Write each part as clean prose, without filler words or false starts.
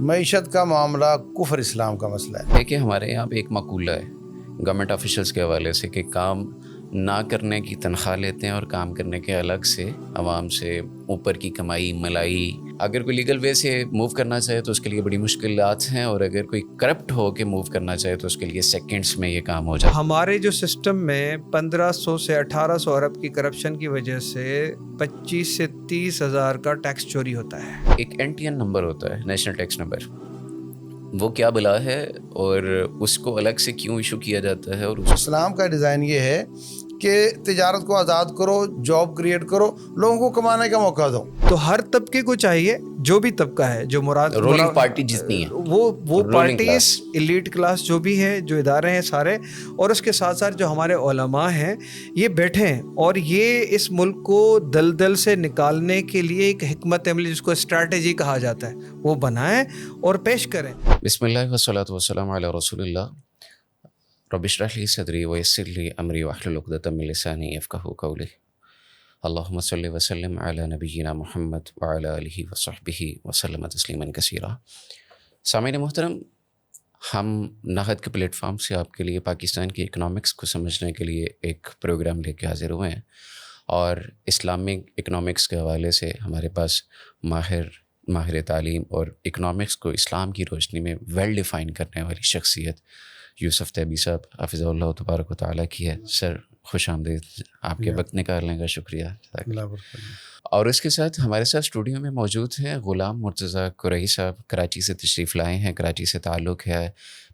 معیشت کا معاملہ کفر اسلام کا مسئلہ ہے. دیکھیں ہمارے یہاں پہ ایک مقولہ ہے گورنمنٹ آفیشلس کے حوالے سے کہ کام نہ کرنے کی تنخواہ لیتے ہیں اور کام کرنے کے الگ سے عوام سے اوپر کی کمائی ملائی. اگر کوئی لیگل وے سے موو کرنا چاہے تو اس کے لیے بڑی مشکلات ہیں، اور اگر کوئی کرپٹ ہو کے موو کرنا چاہے تو اس کے لیے سیکنڈز میں یہ کام ہو جائے. ہمارے جو سسٹم میں 1500 سے 1800 ارب کی کرپشن کی وجہ سے 25 سے 30 ہزار کا ٹیکس چوری ہوتا ہے. ایک NTN نمبر ہوتا ہے، نیشنل ٹیکس نمبر، وہ کیا بلا ہے اور اس کو الگ سے کیوں ایشو کیا جاتا ہے؟ اور اسلام کا ڈیزائن یہ ہے کہ تجارت کو آزاد کرو، جاب کریٹ کرو، لوگوں کو کمانے کا موقع دو. تو ہر طبقے کو چاہیے، جو بھی طبقہ ہے، جو رولنگ پارٹی جتنی ہے وہ پارٹیز، ایلیٹ کلاس جو بھی ہے، جو ادارے ہیں سارے، اور اس کے ساتھ ساتھ جو ہمارے علماء ہیں، یہ بیٹھے ہیں اور یہ اس ملک کو دلدل سے نکالنے کے لیے ایک حکمت عملی جس کو اسٹریٹجی کہا جاتا ہے وہ بنائیں اور پیش کریں. بسم اللہ والصلاۃ والسلام علی رسول اللہ. رب اشرح لی صدری ویسر لی امری واحلل عقدۃ من لسانی یفقہوا قولی. اللہم صلی وسلم علی نبینا محمد وعلی آلہ وصحبہ وسلم تسلیما کثیرا. سامعین محترم، ہم نہد کے پلیٹ فارم سے آپ کے لیے پاکستان کی اکنامکس کو سمجھنے کے لیے ایک پروگرام لے کے حاضر ہوئے ہیں، اور اسلامک اکنامکس کے حوالے سے ہمارے پاس ماہر تعلیم اور اکنامکس کو اسلام کی روشنی میں ویل ڈیفائن کرنے والی شخصیت یوسف طیبی صاحب حافظ اللہ تبارک و تعالیٰ کی ہے. سر خوش آمدید، آپ کے وقت نکالنے کا شکریہ. اور اس کے ساتھ ہمارے ساتھ اسٹوڈیو میں موجود ہیں غلام مرتضیٰ قریشی صاحب، کراچی سے تشریف لائے ہیں. کراچی سے تعلق ہے،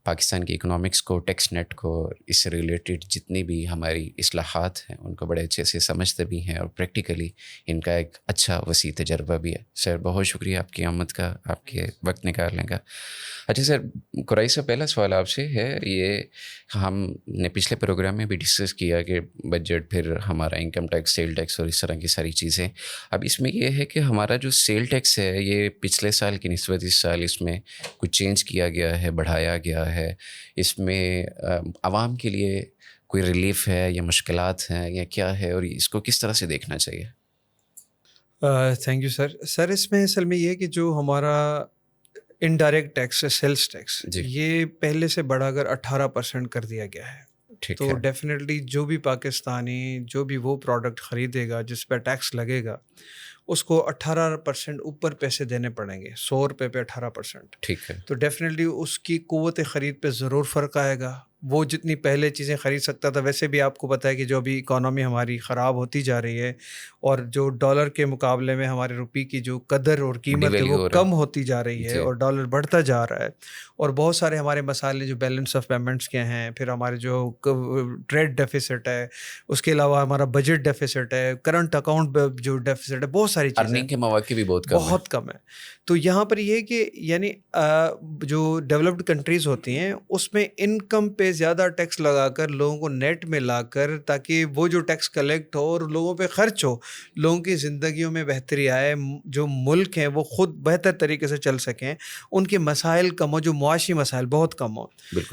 پاکستان کی اکنامکس کو، ٹیکس نیٹ کو، اس سے ریلیٹڈ جتنی بھی ہماری اصلاحات ہیں ان کو بڑے اچھے سے سمجھتے بھی ہیں، اور پریکٹیکلی ان کا ایک اچھا وسیع تجربہ بھی ہے. سر بہت شکریہ آپ کی آمد کا، آپ کے وقت نکالنے کا. اچھا سر، قریشی صاحب، پہلا سوال آپ سے ہے، یہ ہم نے پچھلے پروگرام میں بھی ڈسکس کیا کہ بجٹ، پھر ہمارا انکم ٹیکس، سیل ٹیکس اور اس طرح کی ساری چیزیں. اب اس میں یہ ہے کہ ہمارا جو سیل ٹیکس ہے یہ پچھلے سال کی نسبت اس سال اس میں کچھ چینج کیا گیا ہے، بڑھایا گیا ہے. اس میں عوام کے لیے کوئی ریلیف ہے یا مشکلات ہیں یا کیا ہے، اور اس کو کس طرح سے دیکھنا چاہیے؟ Thank you sir. اس میں اصل میں یہ کہ جو ہمارا انڈائریکٹ ٹیکس ہے، سیلس ٹیکس، یہ پہلے سے بڑھا کر 18% کر دیا گیا ہے. تو ڈیفینیٹلی جو بھی پاکستانی جو بھی وہ پروڈکٹ خریدے گا جس پہ ٹیکس لگے گا، اس کو 18% اوپر پیسے دینے پڑیں گے. 100 روپے پہ 18%. ٹھیک ہے. تو ڈیفینیٹلی اس کی قوت خرید پہ ضرور فرق آئے گا. وہ جتنی پہلے چیزیں خرید سکتا تھا، ویسے بھی آپ کو پتہ ہے کہ جو ابھی اکانومی ہماری خراب ہوتی جا رہی ہے، اور جو ڈالر کے مقابلے میں ہمارے روپی کی جو قدر اور قیمت ہے وہ کم ہوتی جا رہی ہے، اور ڈالر بڑھتا جا رہا ہے. اور بہت سارے ہمارے مسائل جو بیلنس آف پیمنٹس کے ہیں، پھر ہمارے جو ٹریڈ ڈیفیسٹ ہے، اس کے علاوہ ہمارا بجٹ ڈیفیسٹ ہے، کرنٹ اکاؤنٹ جو ڈیفیسٹ ہے، بہت ساری چیزیں، ارننگ کے مواقع بھی بہت کم ہے. تو یہاں پر یہ کہ یعنی جو ڈیولپڈ کنٹریز ہوتی ہیں اس میں انکم پہ زیادہ ٹیکس لگا کر لوگوں کو نیٹ میں لا کر، تاکہ وہ جو ٹیکس کلیکٹ ہو اور لوگوں پہ خرچ ہو، لوگوں کی زندگیوں میں بہتری آئے، جو ملک ہیں وہ خود بہتر طریقے سے چل سکیں، ان کے مسائل کم ہو، جو معاشی مسائل بہت کم ہو.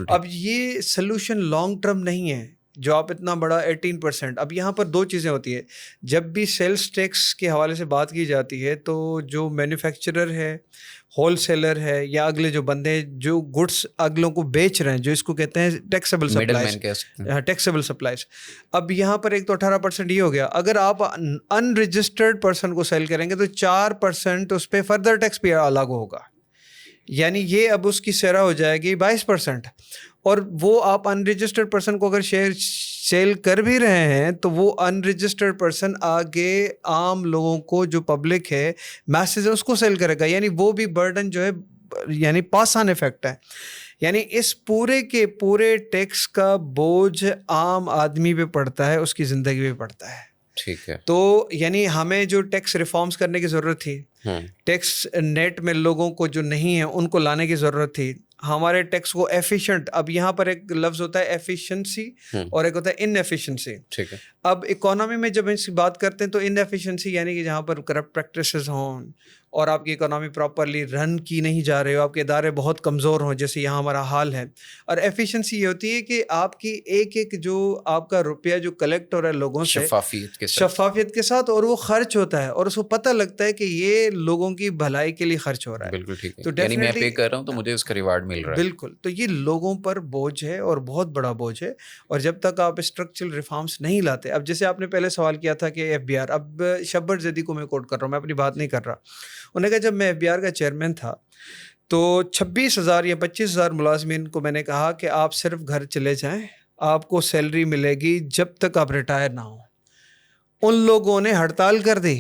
اب یہ سلوشن لانگ ٹرم نہیں ہے جو آپ اتنا بڑا 18%. اب یہاں پر دو چیزیں ہوتی ہے. جب بھی سیلس ٹیکس کے حوالے سے بات کی جاتی ہے تو جو مینوفیکچرر ہے، ہول سیلر ہے، یا اگلے جو بندے جو گڈس اگلوں کو بیچ رہے ہیں، جو اس کو کہتے ہیں ٹیکسیبل سپلائز. اب یہاں پر ایک تو 18% یہ ہو گیا. اگر آپ ان رجسٹرڈ پرسن کو سیل کریں گے تو 4% اس پہ فردر ٹیکس بھی الگ ہوگا. یعنی یہ اب اس کی شرح ہو جائے گی 22%. اور وہ آپ ان رجسٹرڈ پرسن کو اگر شیئر سیل کر بھی رہے ہیں تو وہ ان رجسٹرڈ پرسن آگے عام لوگوں کو، جو پبلک ہے، میسز ہے، اس کو سیل کرے گا. یعنی وہ بھی برڈن جو ہے، یعنی پاس آن افیکٹ ہے. یعنی اس پورے کے پورے ٹیکس کا بوجھ عام آدمی پہ پڑتا ہے، اس کی زندگی پہ پڑتا ہے. ٹھیک ہے. تو یعنی ہمیں جو ٹیکس ریفارمز کرنے کی ضرورت تھی، ٹیکس نیٹ میں لوگوں کو جو نہیں ہے ان کو لانے کی ضرورت تھی، ہمارے ٹیکس کو ایفیشینٹ. اب یہاں پر ایک لفظ ہوتا ہے ایفیشنسی اور ایک ہوتا ہے ان ایفیشنسی. ٹھیک ہے. اب اکانومی میں جب اس کی بات کرتے ہیں تو ان ایفیشنسی یعنی کہ جہاں پر کرپٹ پریکٹسز ہوں، اور آپ کی اکانومی پراپرلی رن کی نہیں جا رہے ہو, آپ کے ادارے بہت کمزور ہوں جیسے یہاں ہمارا حال ہے. اور ایفیشنسی یہ ہوتی ہے کہ آپ کی ایک ایک جو آپ کا روپیہ جو کلیکٹ ہو رہا ہے لوگوں سے شفافیت کے ساتھ اور وہ خرچ ہوتا ہے اور اس کو پتہ لگتا ہے کہ یہ لوگوں کی بھلائی کے لیے خرچ ہو رہا ہے. بالکل ٹھیک ہے, تو یعنی میں پے ڈیفینیٹلی کر رہا ہوں تو مجھے اس کا ریوارڈ مل رہا ہے. بالکل, تو یہ لوگوں پر بوجھ ہے اور بہت بڑا بوجھ ہے. اور جب تک آپ اسٹرکچرل ریفارمس نہیں لاتے, اب جیسے آپ نے پہلے سوال کیا تھا کہ ایف بی آر, اب شبر زیدی کو میں کوٹ کر رہا ہوں, میں اپنی بات نہیں کر رہا. انہوں نے کہا جب میں ایف بی آر کا چیئرمین تھا تو 26,000 یا 25,000 ملازمین کو میں نے کہا کہ آپ صرف گھر چلے جائیں, آپ کو سیلری ملے گی جب تک آپ ریٹائر نہ ہوں. ان لوگوں نے ہڑتال کر دی.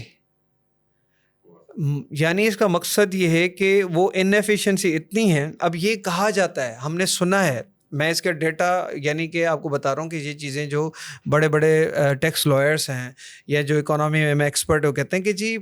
یعنی اس کا مقصد یہ ہے کہ وہ انیفیشنسی اتنی ہے. اب یہ کہا جاتا ہے, ہم نے سنا ہے, میں اس کا ڈیٹا یعنی کہ آپ کو بتا رہا ہوں کہ یہ چیزیں جو بڑے بڑے ٹیکس لائرس ہیں یا جو اکانومی میں ایکسپرٹ, وہ کہتے ہیں کہ جی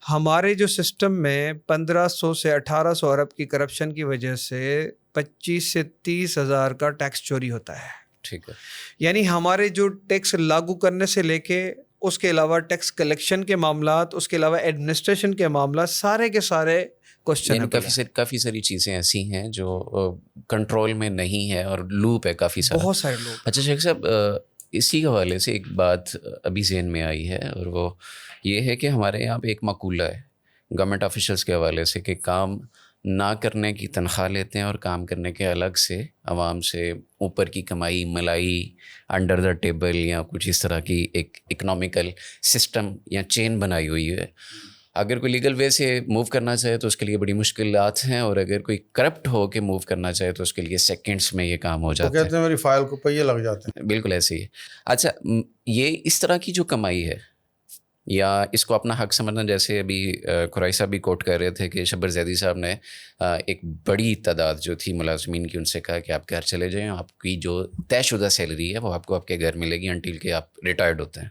ہمارے جو سسٹم میں 1,500 سے 1,800 ارب کی کرپشن کی وجہ سے 25 سے 30 ہزار کا ٹیکس چوری ہوتا ہے. ٹھیک ہے, یعنی ہمارے جو ٹیکس لاگو کرنے سے لے کے اس کے علاوہ ٹیکس کلیکشن کے معاملات, اس کے علاوہ ایڈمنسٹریشن کے معاملات, سارے کے سارے کوشچن. کافی ساری چیزیں ایسی ہیں جو کنٹرول میں نہیں ہے اور لوپ ہے کافی سارا. بہت سارے لوگ. اچھا شیخ صاحب, اسی کے حوالے سے ایک بات ابھی ذہن میں آئی ہے, اور وہ یہ ہے کہ ہمارے یہاں پہ ایک مقولہ ہے گورنمنٹ آفیشلس کے حوالے سے کہ کام نہ کرنے کی تنخواہ لیتے ہیں اور کام کرنے کے الگ سے عوام سے اوپر کی کمائی ملائی انڈر دا ٹیبل یا کچھ اس طرح کی ایک اکنامیکل سسٹم یا چین بنائی ہوئی ہے. اگر کوئی لیگل وے سے موو کرنا چاہے تو اس کے لیے بڑی مشکلات ہیں, اور اگر کوئی کرپٹ ہو کے موو کرنا چاہے تو اس کے لیے سیکنڈس میں یہ کام ہو جاتا ہے. کہتے ہیں میری فائل کو پہیے لگ جاتے ہیں. بالکل ایسے ہی ہے. اچھا, یہ اس طرح کی جو کمائی ہے یا اس کو اپنا حق سمجھنا, جیسے ابھی قرائی صاحب بھی کوٹ کر رہے تھے کہ شبر زیدی صاحب نے ایک بڑی تعداد جو تھی ملازمین کی ان سے کہا کہ آپ گھر چلے جائیں, آپ کی جو طے شدہ سیلری ہے وہ آپ کو آپ کے گھر ملے گی انٹل کہ آپ ریٹائرڈ ہوتے ہیں.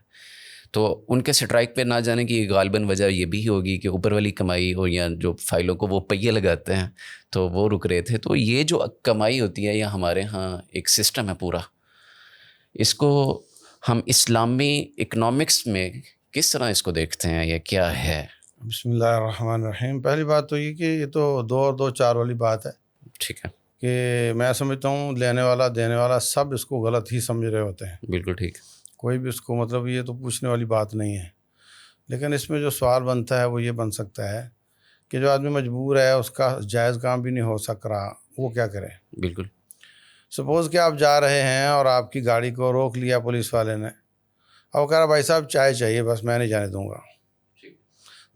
تو ان کے اسٹرائک پہ نہ جانے کی غالباً وجہ یہ بھی ہوگی کہ اوپر والی کمائی ہو یا جو فائلوں کو وہ پہیے لگاتے ہیں تو وہ رک رہے تھے. تو یہ جو کمائی ہوتی ہے یا ہمارے ہاں ایک سسٹم ہے پورا, اس کو ہم اسلامی اکنامکس میں کس طرح اس کو دیکھتے ہیں یا کیا ہے؟ بسم اللہ الرحمن الرحیم. پہلی بات تو یہ کہ یہ تو 2 اور 2 4 والی بات ہے. ٹھیک ہے, کہ میں سمجھتا ہوں لینے والا دینے والا سب اس کو غلط ہی سمجھ رہے ہوتے ہیں. بالکل ٹھیک. کوئی بھی اس کو مطلب یہ تو پوچھنے والی بات نہیں ہے. لیکن اس میں جو سوال بنتا ہے وہ یہ بن سکتا ہے کہ جو آدمی مجبور ہے, اس کا جائز کام بھی نہیں ہو سک رہا, وہ کیا کرے. بالکل. سپوز کہ آپ جا رہے ہیں اور آپ کی گاڑی کو روک لیا پولیس والے نے, اور وہ کہہ رہا بھائی صاحب چائے چاہیے, بس میں نہیں جانے دوں گا.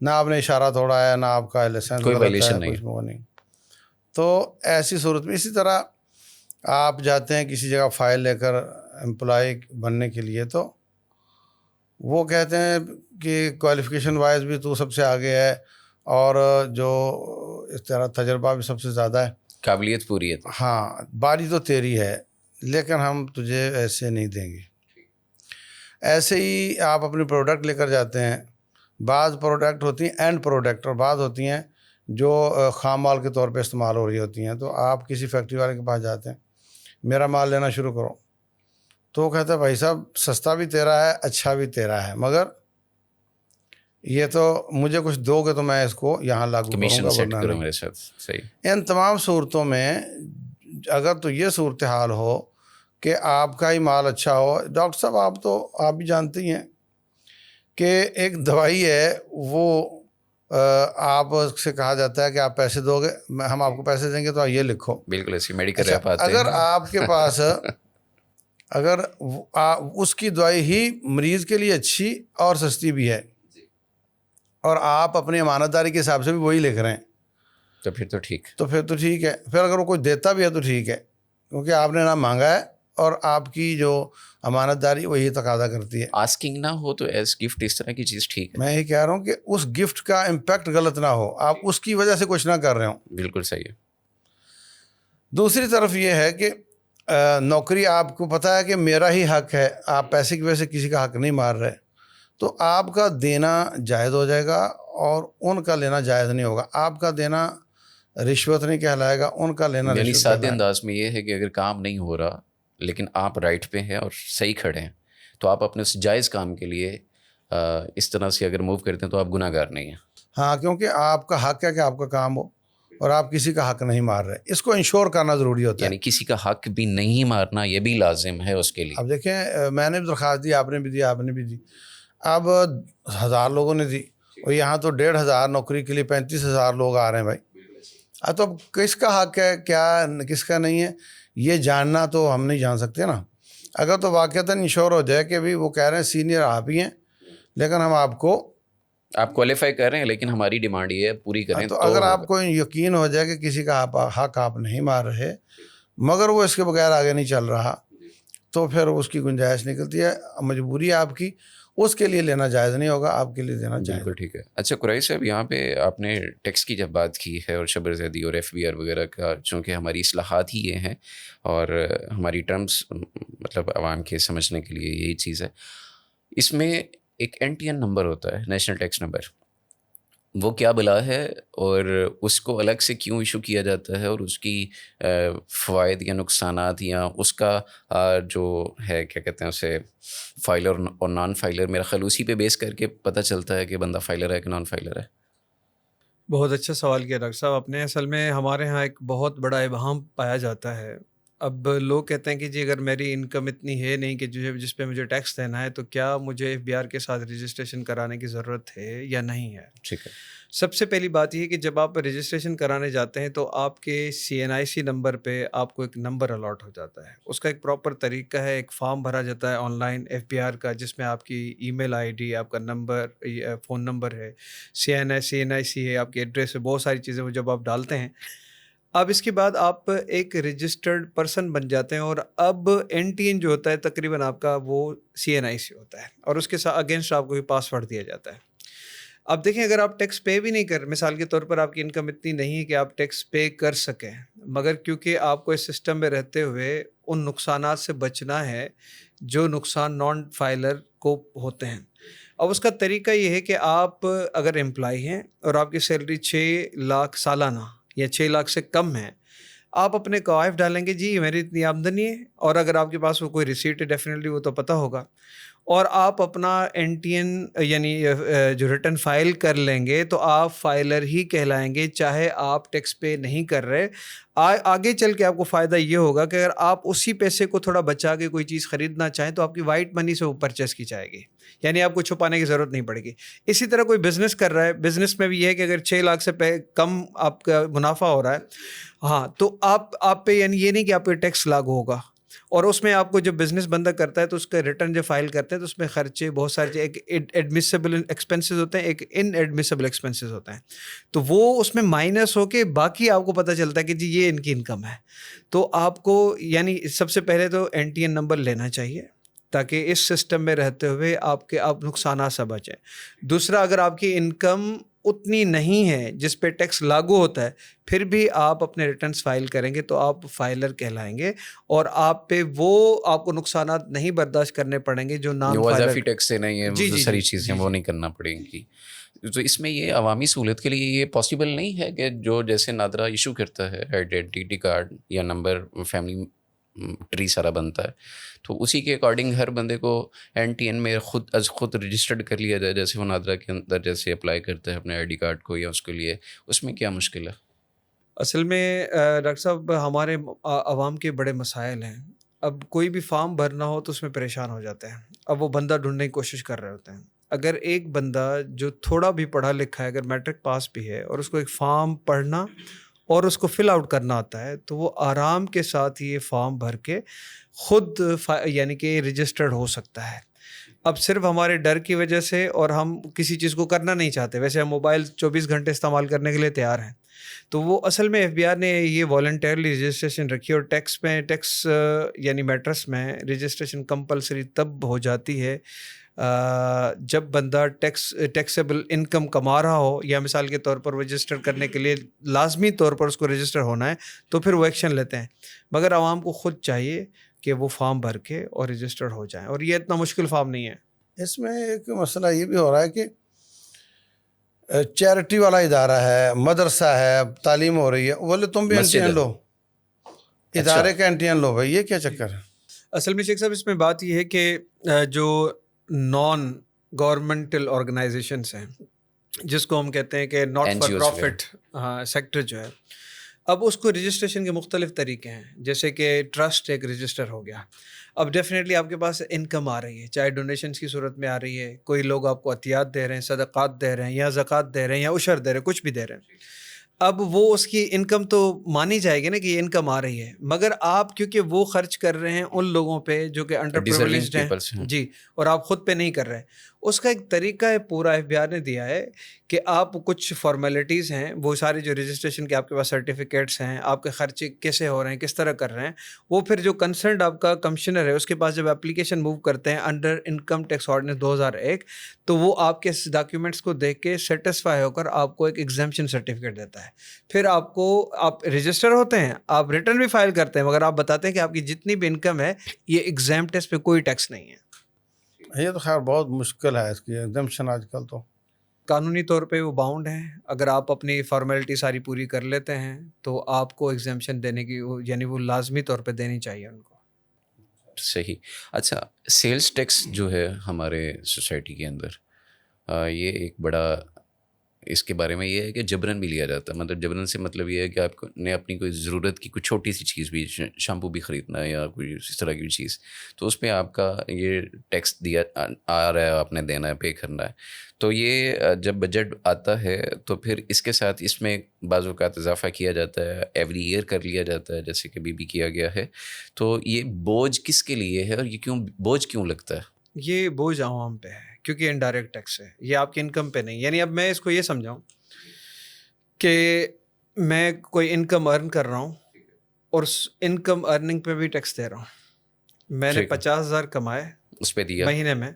نہ آپ نے اشارہ توڑا ہے, نہ آپ کا لائسنس کوئی غلط ہے, وائلیشن کچھ وہ نہیں. تو ایسی صورت میں اسی طرح آپ جاتے ہیں کسی جگہ فائل لے کر امپلائی بننے کے لیے, تو وہ کہتے ہیں کہ کوالیفیکیشن وائز بھی تو سب سے آگے ہے اور جو اس طرح تجربہ بھی سب سے زیادہ ہے, قابلیت پوری ہے. ہاں باری تو تیری ہے, لیکن ہم تجھے ایسے نہیں دیں گے. ایسے ہی آپ اپنی پروڈکٹ لے کر جاتے ہیں. بعض پروڈکٹ ہوتی ہیں اینڈ پروڈکٹ, اور بعض ہوتی ہیں جو خام مال کے طور پہ استعمال ہو رہی ہوتی ہیں. تو آپ کسی فیکٹری والے کے پاس جاتے ہیں, میرا مال لینا شروع کرو, تو وہ کہتا ہے بھائی صاحب سستا بھی تیرا ہے, اچھا بھی تیرا ہے, مگر یہ تو مجھے کچھ دو گے تو میں اس کو یہاں لاگو کروں گا, ورنہ نہیں. میرے ساتھ صحیح. ان تمام صورتوں میں اگر تو یہ صورتحال ہو کہ آپ کا ہی مال اچھا ہو, ڈاکٹر صاحب آپ بھی جانتے ہی ہیں کہ ایک دوائی ہے وہ آپ سے کہا جاتا ہے کہ آپ پیسے دو گے, ہم آپ کو پیسے دیں گے تو یہ لکھو. بالکل ایسی میڈیکل ایپ آتے ہیں. اگر آپ کے پاس اگر اس کی دوائی ہی مریض کے لیے اچھی اور سستی بھی ہے اور آپ اپنی امانت داری کے حساب سے بھی وہی لکھ رہے ہیں, تو پھر تو ٹھیک. ہے. پھر اگر وہ کوئی دیتا بھی ہے تو ٹھیک ہے, کیونکہ آپ نے نہ مانگا ہے اور آپ کی جو امانت داری وہی تقاضا کرتی ہے. آسکنگ نہ ہو تو ایز گفٹ اس طرح کی چیز ٹھیک ہے. میں یہ کہہ رہا ہوں کہ اس گفٹ کا امپیکٹ غلط نہ ہو, آپ اس کی وجہ سے کچھ نہ کر رہے ہوں. بالکل صحیح ہے. دوسری طرف یہ ہے کہ نوکری آپ کو پتہ ہے کہ میرا ہی حق ہے, آپ پیسے کی وجہ سے کسی کا حق نہیں مار رہے, تو آپ کا دینا جائز ہو جائے گا اور ان کا لینا جائز نہیں ہوگا. آپ کا دینا رشوت نہیں کہلائے گا, ان کا لینا یعنی رشوت سادے انداز میں یہ ہے کہ اگر کام نہیں ہو رہا لیکن آپ رائٹ پہ ہیں اور صحیح کھڑے ہیں تو آپ اپنے اس جائز کام کے لیے اس طرح سے اگر موو کرتے ہیں تو آپ گناہ گار نہیں ہیں. ہاں کیونکہ آپ کا حق ہے کہ آپ کا کام ہو اور آپ کسی کا حق نہیں مار رہے. اس کو انشور کرنا ضروری ہوتا ہے. یعنی کسی کا حق بھی نہیں مارنا یہ بھی لازم ہے اس کے لیے. اب دیکھیں میں نے بھی درخواست دی, آپ نے بھی دی, آپ نے بھی دی, اب 1000 لوگوں نے دی اور یہاں تو 1500 نوکری کے لیے 35,000 لوگ آ رہے ہیں بھائی. اب تو کس کا حق ہے کیا کس کا نہیں ہے یہ جاننا تو ہم نہیں جان سکتے نا. اگر تو واقعتاً انشور ہو جائے کہ بھی وہ کہہ رہے ہیں سینئر آپ ہی ہیں لیکن ہم آپ کوالیفائی کر رہے ہیں لیکن ہماری ڈیمانڈ یہ ہے پوری کریں, تو اگر آپ کو یقین ہو جائے کہ کسی کا حق آپ نہیں مار رہے مگر وہ اس کے بغیر آگے نہیں چل رہا تو پھر اس کی گنجائش نکلتی ہے. مجبوری ہے آپ کی, اس کے لیے لینا جائز نہیں ہوگا, آپ کے لیے دینا جائز. بالکل ٹھیک ہے. اچھا قریش صاحب, یہاں پہ آپ نے ٹیکس کی جب بات کی ہے اور شبر زیدی اور FBR وغیرہ کا, چونکہ ہماری اصلاحات ہی یہ ہیں اور ہماری ٹرمز مطلب عوام کے سمجھنے کے لیے یہی چیز ہے, اس میں ایک NTN نمبر ہوتا ہے, نیشنل ٹیکس نمبر, وہ کیا بلا ہے اور اس کو الگ سے کیوں ایشو کیا جاتا ہے اور اس کی فوائد یا نقصانات یا اس کا جو ہے کیا کہتے ہیں اسے فائلر اور نان فائلر, میرا خیال اسی پہ بیس کر کے پتہ چلتا ہے کہ بندہ فائلر ہے کہ نان فائلر ہے. بہت اچھا سوال کیا ڈاکٹر صاحب آپ نے. اصل میں ہمارے ہاں ایک بہت بڑا ابہام پایا جاتا ہے. اب لوگ کہتے ہیں کہ جی اگر میری انکم اتنی ہے نہیں کہ جس پہ مجھے ٹیکس دینا ہے تو کیا مجھے FBR کے ساتھ رجسٹریشن کرانے کی ضرورت ہے یا نہیں ہے. ٹھیک ہے. سب سے پہلی بات یہ کہ جب آپ رجسٹریشن کرانے جاتے ہیں تو آپ کے CNIC نمبر پہ آپ کو ایک نمبر الاٹ ہو جاتا ہے. اس کا ایک پراپر طریقہ ہے, ایک فارم بھرا جاتا ہے آن لائن FBR کا جس میں آپ کی ای میل ID, آپ کا نمبر, فون نمبر ہے, CNIC ہے, آپ کی ایڈریس ہے, بہت ساری چیزیں وہ جب آپ ڈالتے ہیں اب اس کے بعد آپ ایک رجسٹرڈ پرسن بن جاتے ہیں. اور اب NTN جو ہوتا ہے تقریباً آپ کا وہ CNIC ہوتا ہے اور اس کے ساتھ اگینسٹ آپ کو بھی پاسورڈ دیا جاتا ہے. اب دیکھیں اگر آپ ٹیکس پے بھی نہیں کر, مثال کے طور پر آپ کی انکم اتنی نہیں ہے کہ آپ ٹیکس پے کر سکیں, مگر کیونکہ آپ کو اس سسٹم میں رہتے ہوئے ان نقصانات سے بچنا ہے جو نقصان نان فائلر کو ہوتے ہیں. اب اس کا طریقہ یہ ہے کہ آپ اگر امپلائی ہیں اور آپ کی سیلری 6 لاکھ سالانہ یا 6 لاکھ سے کم ہے, آپ اپنے قوائف ڈالیں گے جی میری اتنی آمدنی ہے, اور اگر آپ کے پاس وہ کوئی ریسیٹ ہے ڈیفینیٹلی وہ تو پتہ ہوگا, اور آپ اپنا NTN یعنی جو ریٹرن فائل کر لیں گے تو آپ فائلر ہی کہلائیں گے چاہے آپ ٹیکس پے نہیں کر رہے. آگے چل کے آپ کو فائدہ یہ ہوگا کہ اگر آپ اسی پیسے کو تھوڑا بچا کے کوئی چیز خریدنا چاہیں تو آپ کی وائٹ منی سے وہ پرچیز کی جائے گی, یعنی آپ کو چھپانے کی ضرورت نہیں پڑے گی. اسی طرح کوئی بزنس کر رہا ہے, بزنس میں بھی یہ ہے کہ اگر 6 لاکھ سے کم آپ کا منافع ہو رہا ہے, ہاں تو آپ پہ یعنی یہ نہیں کہ آپ پہ ٹیکس لاگو ہوگا. اور اس میں آپ کو جب بزنس بندہ کرتا ہے تو اس کا ریٹرن جب فائل کرتے ہیں تو اس میں خرچے بہت سارے, ایک ایڈمیسیبل ایکسپینسز ہوتے ہیں, ایک ان ایڈمیسیبل ایکسپینسز ہوتے ہیں, تو وہ اس میں مائنس ہو کے باقی آپ کو پتہ چلتا ہے کہ جی یہ ان کی انکم ہے. تو آپ کو یعنی سب سے پہلے تو NTN نمبر لینا چاہیے تاکہ اس سسٹم میں رہتے ہوئے آپ نقصانات سے بچیں. دوسرا, اگر آپ کی انکم اتنی نہیں ہے جس پہ ٹیکس لاگو ہوتا ہے پھر بھی آپ اپنے ریٹرنز فائل کریں گے تو آپ فائلر کہلائیں گے اور آپ پہ وہ آپ کو نقصانات نہیں برداشت کرنے پڑیں گے جو نان فائلر اضافی ٹیکس سے نہیں ہے, جی ساری چیزیں وہ نہیں کرنا پڑیں گی. تو اس میں یہ عوامی سہولت کے لیے یہ پاسبل نہیں ہے کہ جو جیسے نادرا ایشو کرتا ہے آئیڈینٹی کارڈ یا نمبر, فیملی ٹری سارا بنتا ہے, تو اسی کے اکارڈنگ ہر بندے کو NTN میں خود رجسٹرڈ کر لیا جائے, جیسے وہ نادرا کے اندر جیسے اپلائی کرتا ہے اپنے ID کارڈ کو یا اس کے لیے, اس میں کیا مشکل ہے؟ اصل میں ڈاکٹر صاحب ہمارے عوام کے بڑے مسائل ہیں. اب کوئی بھی فارم بھرنا ہو تو اس میں پریشان ہو جاتے ہیں, اب وہ بندہ ڈھونڈنے کی کوشش کر رہے ہوتے ہیں. اگر ایک بندہ جو تھوڑا بھی پڑھا لکھا ہے, اگر میٹرک پاس بھی ہے اور اس کو ایک فارم پڑھنا اور اس کو فل آؤٹ کرنا آتا ہے تو وہ آرام کے ساتھ یہ فارم بھر کے خود یعنی کہ رجسٹرڈ ہو سکتا ہے. اب صرف ہمارے ڈر کی وجہ سے اور ہم کسی چیز کو کرنا نہیں چاہتے, ویسے ہم موبائل 24 گھنٹے استعمال کرنے کے لیے تیار ہیں, تو وہ اصل میں FBR نے یہ والنٹیرلی رجسٹریشن رکھی, اور ٹیکس یعنی میٹرس میں رجسٹریشن کمپلسری تب ہو جاتی ہے جب بندہ ٹیکسیبل انکم کما رہا ہو, یا مثال کے طور پر رجسٹر کرنے کے لیے لازمی طور پر اس کو رجسٹر ہونا ہے تو پھر وہ ایکشن لیتے ہیں. مگر عوام کو خود چاہیے کہ وہ فارم بھر کے اور رجسٹرڈ ہو جائیں, اور یہ اتنا مشکل فارم نہیں ہے. اس میں ایک مسئلہ یہ بھی ہو رہا ہے کہ چیریٹی والا ادارہ ہے, مدرسہ ہے, تعلیم ہو رہی ہے, بولے تم بھی NTN لو, ادارے کا NTN لو بھائی, یہ کیا چکر ہے؟ اصل میں شیخ صاحب اس میں بات یہ ہے کہ جو نان گورنمنٹل آرگنائزیشنس ہیں جس کو ہم کہتے ہیں کہ not for NGOs profit sector جو ہے. اب اس کو رجسٹریشن کے مختلف طریقے ہیں, جیسے کہ ٹرسٹ ایک رجسٹر ہو گیا. اب ڈیفینیٹلی آپ کے پاس انکم آ رہی ہے, چاہے ڈونیشنس کی صورت میں آ رہی ہے, کوئی لوگ آپ کو عطیات دے رہے ہیں, صدقات دے رہے ہیں, یا زکوٰۃ دے رہے ہیں, یا عشر دے رہے ہیں, کچھ بھی دے رہے ہیں. اب وہ اس کی انکم تو مانی جائے گی نا کہ یہ انکم آ رہی ہے, مگر آپ کیونکہ وہ خرچ کر رہے ہیں ان لوگوں پہ جو کہ انڈر پریویلیجڈ ہیں جی, اور آپ خود پہ نہیں کر رہے, اس کا ایک طریقہ ہے پورا ایف بی آر نے دیا ہے کہ آپ کچھ فارمیلٹیز ہیں, وہ سارے جو رجسٹریشن کے آپ کے پاس سرٹیفکیٹس ہیں, آپ کے خرچے کیسے ہو رہے ہیں, کس طرح کر رہے ہیں, وہ پھر جو کنسرنڈ آپ کا کمشنر ہے اس کے پاس جب اپلیکیشن موو کرتے ہیں انڈر انکم ٹیکس آرڈیننس 2001, تو وہ آپ کے ڈاکیومنٹس کو دیکھ کے سیٹسفائی ہو کر آپ کو ایک ایگزمپشن سرٹیفکیٹ دیتا ہے. پھر آپ رجسٹر ہوتے ہیں, آپ ریٹرن بھی فائل کرتے ہیں, مگر آپ بتاتے ہیں کہ آپ کی جتنی بھی انکم ہے یہ ایگزامپٹ ہے, اس پہ کوئی ٹیکس نہیں ہے. یہ تو خیر بہت مشکل ہے اس کی ایگزمپشن آج کل تو. قانونی طور پہ وہ باؤنڈ ہیں, اگر آپ اپنی فارمیلٹی ساری پوری کر لیتے ہیں تو آپ کو ایگزمپشن دینے کی, یعنی وہ لازمی طور پہ دینی چاہیے ان کو. صحیح. اچھا, سیلز ٹیکس جو ہے ہمارے سوسائٹی کے اندر یہ ایک بڑا, اس کے بارے میں یہ ہے کہ جبراً بھی لیا جاتا ہے. مطلب جبراً سے مطلب یہ ہے کہ آپ نے اپنی کوئی ضرورت کی کوئی چھوٹی سی چیز بھی, شیمپو بھی خریدنا ہے یا کوئی اس طرح کی چیز, تو اس پہ آپ کا یہ ٹیکس دیا آ رہا ہے, آپ نے دینا ہے, پے کرنا ہے. تو یہ جب بجٹ آتا ہے تو پھر اس کے ساتھ اس میں بعض اوقات اضافہ کیا جاتا ہے, ایوری ایئر کر لیا جاتا ہے, جیسے کہ بھی کیا گیا ہے. تو یہ بوجھ کس کے لیے ہے اور یہ بوجھ کیوں لگتا ہے؟ یہ بوجھ عوام پہ ہے کیونکہ انڈائریکٹ ٹیکس ہے, یہ آپ کی انکم پہ نہیں. یعنی اب میں اس کو یہ سمجھاؤں کہ میں کوئی انکم ارن کر رہا ہوں اور اس انکم ارننگ پہ بھی ٹیکس دے رہا ہوں. میں نے 50,000 کمائے اس پہ دیا مہینے میں,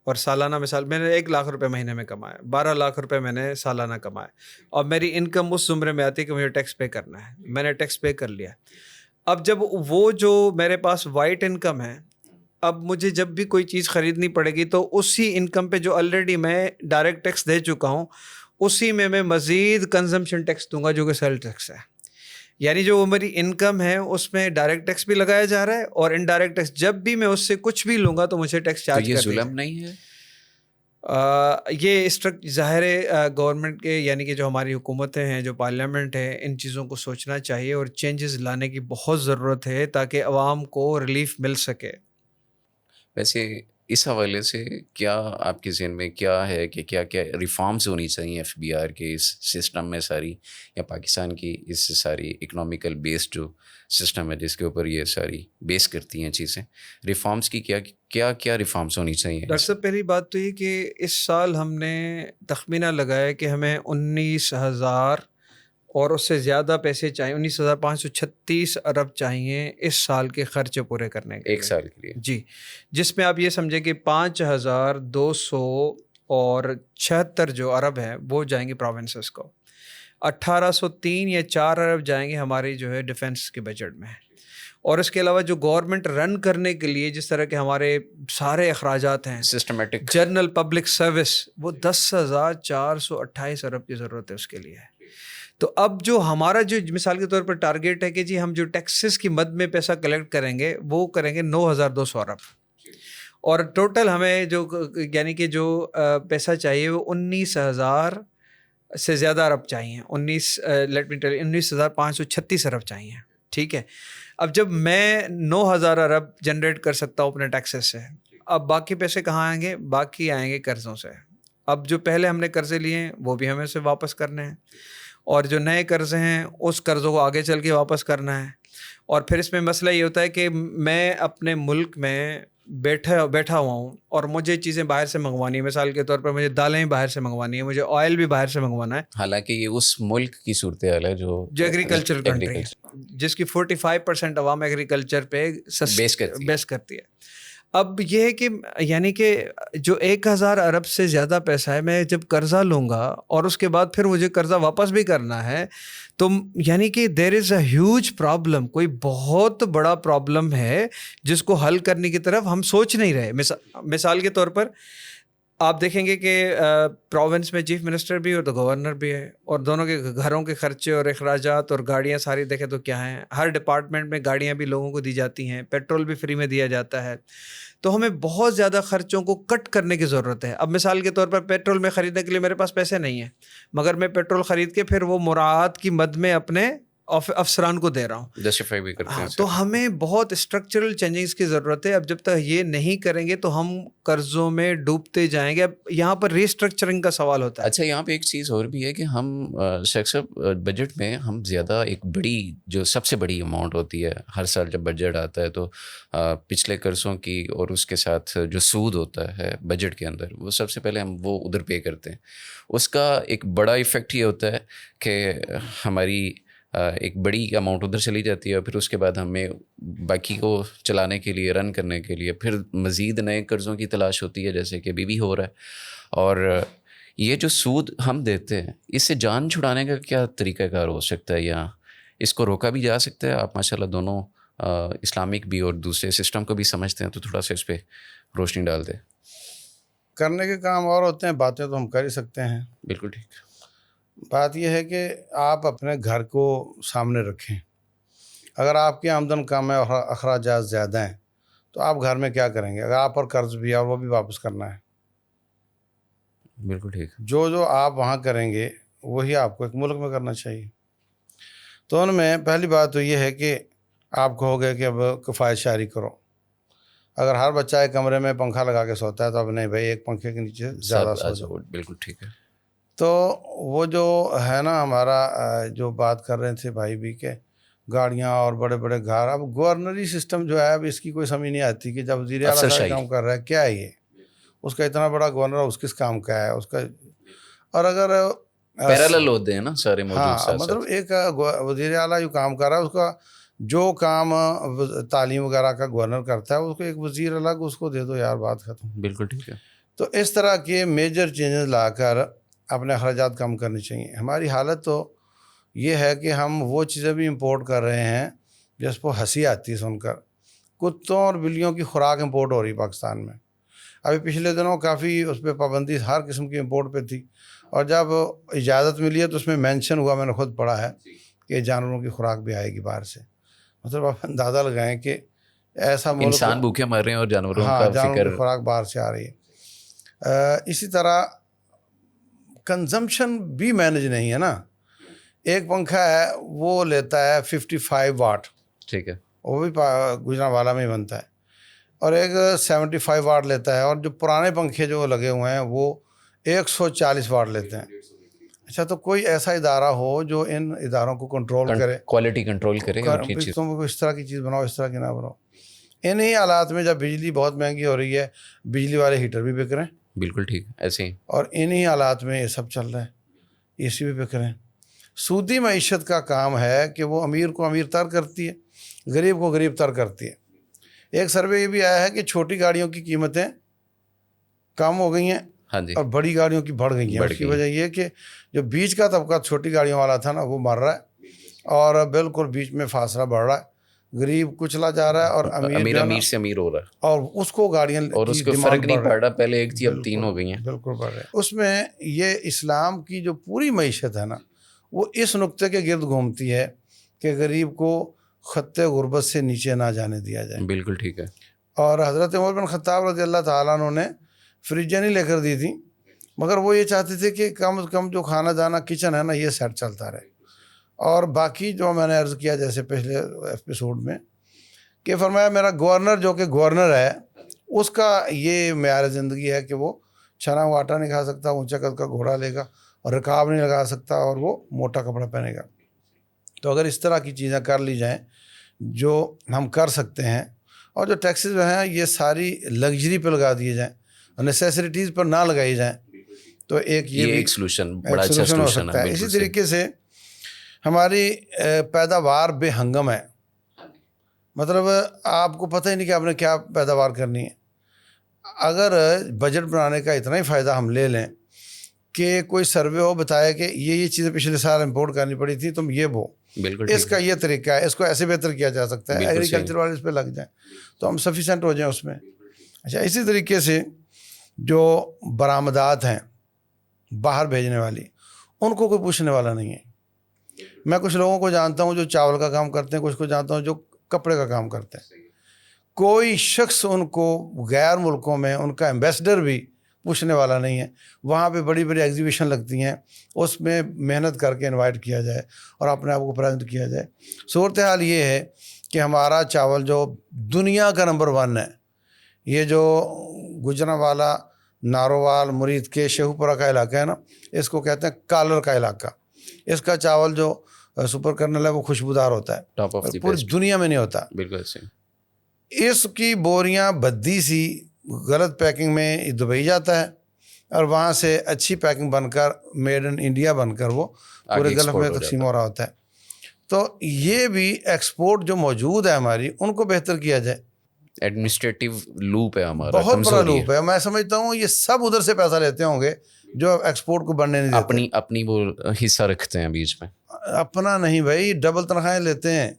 اور سالانہ مثال میں نے 1 لاکھ روپے مہینے میں کمائے, 12 لاکھ روپے میں نے سالانہ کمائے, اور میری انکم اس زمرے میں آتی ہے کہ مجھے ٹیکس پے کرنا ہے. میں نے ٹیکس پے کر لیا. اب جب وہ جو میرے پاس وائٹ انکم ہے, اب مجھے جب بھی کوئی چیز خریدنی پڑے گی تو اسی انکم پہ جو آلریڈی میں ڈائریکٹ ٹیکس دے چکا ہوں, اسی میں مزید کنزمپشن ٹیکس دوں گا جو کہ سیل ٹیکس ہے. یعنی جو وہ میری انکم ہے اس میں ڈائریکٹ ٹیکس بھی لگایا جا رہا ہے, اور انڈائریکٹ ٹیکس جب بھی میں اس سے کچھ بھی لوں گا تو مجھے ٹیکس چارج کر دیا. تو یہ ظلم نہیں ہے؟ یہ ظاہر گورنمنٹ کے, یعنی کہ جو ہماری حکومتیں ہیں, جو پارلیمنٹ ہے, ان چیزوں کو سوچنا چاہیے اور چینجز لانے کی بہت ضرورت ہے تاکہ عوام کو ریلیف مل سکے. ویسے اس حوالے سے کیا آپ کے ذہن میں کیا ہے کہ کیا کیا ریفارمز ہونی چاہیے ایف بی آر کے اس سسٹم میں ساری, یا پاکستان کی اس ساری اکنامیکل بیسڈ جو سسٹم ہے جس کے اوپر یہ ساری بیس کرتی ہیں چیزیں, ریفارمز کی کیا ریفارمز ہونی چاہیے؟ ڈاکٹر صاحب, پہلی بات تو یہ کہ اس سال ہم نے تخمینہ لگایا کہ ہمیں 19,000 اور اس سے زیادہ پیسے چاہیے, 19,536 ارب چاہیے اس سال کے خرچے پورے کرنے کے لیے, ایک سال کے لیے. جی, جس میں آپ یہ سمجھیں کہ 5,276 جو ارب ہیں وہ جائیں گے پروونسز کو, 1,803 یا 4 ارب جائیں گے ہماری جو ہے ڈیفنس کے بجٹ میں, اور اس کے علاوہ جو گورنمنٹ رن کرنے کے لیے جس طرح کے ہمارے سارے اخراجات ہیں, سسٹمیٹک جنرل پبلک سروس, وہ 10,428 ارب کی ضرورت ہے اس کے لیے. تو اب جو ہمارا جو مثال کے طور پر ٹارگیٹ ہے کہ جی ہم جو ٹیکسز کی مد میں پیسہ کلیکٹ کریں گے وہ کریں گے 9,200 ارب, اور ٹوٹل ہمیں جو یعنی کہ جو پیسہ چاہیے وہ 19,000 سے زیادہ ارب چاہیے, 19,536 ارب چاہیے. ٹھیک ہے, اب جب میں 9,000 ارب جنریٹ کر سکتا ہوں اپنے ٹیکسز سے, اب باقی پیسے کہاں آئیں گے؟ باقی آئیں گے قرضوں سے. اب جو پہلے ہم نے قرضے لیے ہیں وہ بھی ہمیں سے واپس کرنے ہیں, اور جو نئے قرضے ہیں اس قرضوں کو آگے چل کے واپس کرنا ہے. اور پھر اس میں مسئلہ یہ ہوتا ہے کہ میں اپنے ملک میں بیٹھا ہوا ہوں اور مجھے چیزیں باہر سے منگوانی ہے. مثال کے طور پر مجھے دالیں باہر سے منگوانی ہے, مجھے آئل بھی باہر سے منگوانا ہے, حالانکہ یہ اس ملک کی صورتحال ہے جو ایگریکلچر کنٹری ہے, جس کی 45% عوام ایگریکلچر پہ بیس کرتی ہے. اب یہ ہے کہ یعنی کہ جو 1,000 ارب سے زیادہ پیسہ ہے, میں جب قرضہ لوں گا اور اس کے بعد پھر مجھے قرضہ واپس بھی کرنا ہے, تو یعنی کہ دیر از اے ہیوج پرابلم, کوئی بہت بڑا پرابلم ہے جس کو حل کرنے کی طرف ہم سوچ نہیں رہے. مثال کے طور پر آپ دیکھیں گے کہ پروونس میں چیف منسٹر بھی اور تو گورنر بھی ہے, اور دونوں کے گھروں کے خرچے اور اخراجات اور گاڑیاں ساری دیکھیں تو کیا ہیں. ہر ڈپارٹمنٹ میں گاڑیاں بھی لوگوں کو دی جاتی ہیں, پیٹرول بھی فری میں دیا جاتا ہے. تو ہمیں بہت زیادہ خرچوں کو کٹ کرنے کی ضرورت ہے. اب مثال کے طور پر پیٹرول میں خریدنے کے لیے میرے پاس پیسے نہیں ہیں, مگر میں پیٹرول خرید کے پھر وہ مراعات کی مد میں اپنے افسران کو دے رہا ہوں. جسٹیفائی بھی کرتے ہیں. تو ہمیں بہت اسٹرکچرل چینجز کی ضرورت ہے. اب جب تک یہ نہیں کریں گے تو ہم قرضوں میں ڈوبتے جائیں گے. اب یہاں پر ریسٹرکچرنگ کا سوال ہوتا ہے. اچھا, یہاں پہ ایک چیز اور بھی ہے کہ ہم بجٹ میں ہم زیادہ ایک بڑی جو سب سے بڑی اماؤنٹ ہوتی ہے ہر سال جب بجٹ آتا ہے تو پچھلے قرضوں کی اور اس کے ساتھ جو سود ہوتا ہے بجٹ کے اندر وہ سب سے پہلے ہم وہ ادھر پے کرتے ہیں. اس کا ایک بڑا ایفیکٹ یہ ہوتا ہے کہ ہماری ایک بڑی اماؤنٹ ادھر چلی جاتی ہے, اور پھر اس کے بعد ہمیں باقی کو چلانے کے لیے, رن کرنے کے لیے پھر مزید نئے قرضوں کی تلاش ہوتی ہے, جیسے کہ بھی ہو رہا ہے. اور یہ جو سود ہم دیتے ہیں اس سے جان چھڑانے کا کیا طریقہ کار ہو سکتا ہے, یا اس کو روکا بھی جا سکتا ہے؟ آپ ماشاء اللہ دونوں اسلامک بھی اور دوسرے سسٹم کو بھی سمجھتے ہیں, تو تھوڑا سا اس پہ روشنی ڈال دیں. کرنے کے کام اور ہوتے ہیں, باتیں تو ہم کر ہی سکتے ہیں. بالکل ٹھیک. بات یہ ہے کہ آپ اپنے گھر کو سامنے رکھیں. اگر آپ کی آمدن کم ہے اور اخراجات زیادہ ہیں تو آپ گھر میں کیا کریں گے؟ اگر آپ پر قرض بھی ہے اور وہ بھی واپس کرنا ہے, بالکل ٹھیک. جو آپ وہاں کریں گے وہی آپ کو ایک ملک میں کرنا چاہیے. تو ان میں پہلی بات تو یہ ہے کہ آپ کہو گے کہ اب کفایت شعاری کرو. اگر ہر بچہ ایک کمرے میں پنکھا لگا کے سوتا ہے تو اب نہیں بھائی, ایک پنکھے کے نیچے زیادہ سو جاؤ. بالکل ٹھیک ہے. تو وہ جو ہے نا ہمارا جو بات کر رہے تھے بھائی بھی کہ گاڑیاں اور بڑے بڑے گھر, اب گورنری سسٹم جو ہے اب اس کی کوئی سمجھ نہیں آتی کہ جب وزیر اعلیٰ کا کام کر رہا ہے کیا ہے یہ, اس کا اتنا بڑا گورنر اس کس کام کا ہے اس کا. اور اگر پیرالل ہوتے ہیں نا سارے موجود. ہاں مطلب ایک وزیر اعلیٰ جو کام کر رہا ہے اس کا جو کام تعلیم وغیرہ کا گورنر کرتا ہے اس کو ایک وزیر الگ اس کو دے دو یار, بات ختم. بالکل ٹھیک ہے. تو اس طرح کے میجر چینجز لا کر اپنے اخراجات کم کرنے چاہیے. ہماری حالت تو یہ ہے کہ ہم وہ چیزیں بھی امپورٹ کر رہے ہیں جس کو ہنسی آتی ہے سن کر. کتوں اور بلیوں کی خوراک امپورٹ ہو رہی پاکستان میں. ابھی پچھلے دنوں کافی اس پہ پابندی ہر قسم کی امپورٹ پہ تھی, اور جب اجازت ملی ہے تو اس میں مینشن ہوا, میں نے خود پڑھا ہے کہ جانوروں کی خوراک بھی آئے گی باہر سے. مطلب آپ اندازہ لگائیں کہ ایسا ملک, انسان بھوکے مر رہے ہیں اور جانوروں کا جانوروں کی خوراک باہر سے آ رہی ہے. اسی طرح کنزمپشن بھی مینج نہیں ہے نا. ایک پنکھا ہے وہ لیتا ہے 55 واٹ, ٹھیک ہے, وہ بھی گجرانوالا میں ہی بنتا ہے, اور ایک 75 واٹ لیتا ہے, اور جو پرانے پنکھے جو لگے ہوئے ہیں وہ 140 واٹ لیتے ہیں. اچھا, تو کوئی ایسا ادارہ ہو جو ان اداروں کو کنٹرول کرے, کوالٹی کنٹرول کرے, تم اس طرح کی چیز بناؤ, اس طرح کی نہ بناؤ. انہی حالات میں جب بجلی بہت مہنگی ہو رہی ہے, بجلی والے ہیٹر بھی بک رہے ہیں. بالکل ٹھیک, ایسے ہی. اور انہی حالات میں یہ سب چل رہا ہے, اے سی بھی بک رہے ہیں. سودی معیشت کا کام ہے کہ وہ امیر کو امیر تر کرتی ہے, غریب کو غریب تر کرتی ہے. ایک سروے یہ بھی آیا ہے کہ چھوٹی گاڑیوں کی قیمتیں کم ہو گئی ہیں, ہاں جی, اور بڑی گاڑیوں کی بڑھ گئی ہیں. اس کی وجہ یہ کہ جو بیچ کا طبقہ چھوٹی گاڑیوں والا تھا نا وہ مر رہا ہے, اور بالکل بیچ میں فاصلہ بڑھ رہا ہے. غریب کچلا جا رہا ہے اور امیر سے امیر ہو رہا ہے, اور اس کو گاڑیاں, اور اس کو فرق نہیں پڑ رہا, پہلے ایک تھی اب 3 ہو گئی ہیں. بالکل بڑھ رہے ہیں. اس میں یہ اسلام کی جو پوری معیشت ہے نا وہ اس نقطے کے گرد گھومتی ہے کہ غریب کو خطے غربت سے نیچے نہ جانے دیا جائے. بالکل ٹھیک ہے. اور حضرت عمر بن خطاب رضی اللہ تعالیٰ عنہ نے فریجیں نہیں لے کر دی تھیں, مگر وہ یہ چاہتے تھے کہ کم از کم جو کھانا جانا کچن ہے نا یہ سیٹ چلتا رہے. اور باقی جو میں نے عرض کیا جیسے پچھلے ایپیسوڈ میں کہ فرمایا میرا گورنر جو کہ گورنر ہے اس کا یہ معیار زندگی ہے کہ وہ چھنا ہوا آٹا نہیں کھا سکتا, اونچا قد کا گھوڑا لے گا, اور رکاب نہیں لگا سکتا, اور وہ موٹا کپڑا پہنے گا. تو اگر اس طرح کی چیزیں کر لی جائیں جو ہم کر سکتے ہیں, اور جو ٹیکسز جو ہیں یہ ساری لگژری پہ لگا دیے جائیں اور نیسیسریٹیز پر نہ لگائی جائیں, تو یہ ایک سلوشن بڑا اچھا ہو سکتا ہے. اسی طریقے سے ہماری پیداوار بے ہنگم ہے, مطلب آپ کو پتہ ہی نہیں کہ آپ نے کیا پیداوار کرنی ہے. اگر بجٹ بنانے کا اتنا ہی فائدہ ہم لے لیں کہ کوئی سروے ہو بتائے کہ یہ چیزیں پچھلے سال امپورٹ کرنی پڑی تھی, تم یہ بو, اس کا یہ طریقہ ہے, اس کو ایسے بہتر کیا جا سکتا ہے, ایگریکلچر والے اس پہ لگ جائیں تو ہم سفیشینٹ ہو جائیں اس میں. اچھا, اسی طریقے سے جو برآمدات ہیں باہر بھیجنے والی, ان کو کوئی پوچھنے والا نہیں ہے. میں کچھ لوگوں کو جانتا ہوں جو چاول کا کام کرتے ہیں, کچھ کو جانتا ہوں جو کپڑے کا کام کرتے ہیں. کوئی شخص ان کو غیر ملکوں میں ان کا ایمبیسڈر بھی پوچھنے والا نہیں ہے. وہاں پہ بڑی بڑی ایگزیبیشن لگتی ہیں, اس میں محنت کر کے انوائٹ کیا جائے اور اپنے آپ کو پریزنٹ کیا جائے. صورتحال یہ ہے کہ ہمارا چاول جو دنیا کا نمبر 1 ہے, یہ جو گجرانوالہ, نارووال, مرید کے, شیخو پورہ کا علاقہ ہے نا, اس کو کہتے ہیں کالر کا علاقہ. اس کا چاول جو سپر کرنل ہے وہ خوشبودار ہوتا ہے, ٹاپ آف دی پوری بیسٹ. دنیا میں نہیں ہوتا. بالکل صحیح. اس کی بوریاں بدی سی غلط پیکنگ میں دبئی جاتا ہے اور وہاں سے اچھی پیکنگ بن کر میڈ ان انڈیا بن کر وہ پورے گلف میں تقسیم ہو رہا ہوتا ہے. تو یہ بھی ایکسپورٹ جو موجود ہے ہماری, ان کو بہتر کیا جائے. ایڈمنسٹریٹو لوپ ہے ہمارا, بہت بڑا کمزوری لوپ ہے. میں سمجھتا ہوں یہ سب ادھر سے پیسہ لیتے ہوں گے جو ایکسپورٹ کو بڑھنے نہیں دیتے. اپنی وہ حصہ رکھتے ہیں بیچ میں. اپنا نہیں بھائی, ڈبل تنخواہیں لیتے ہیں.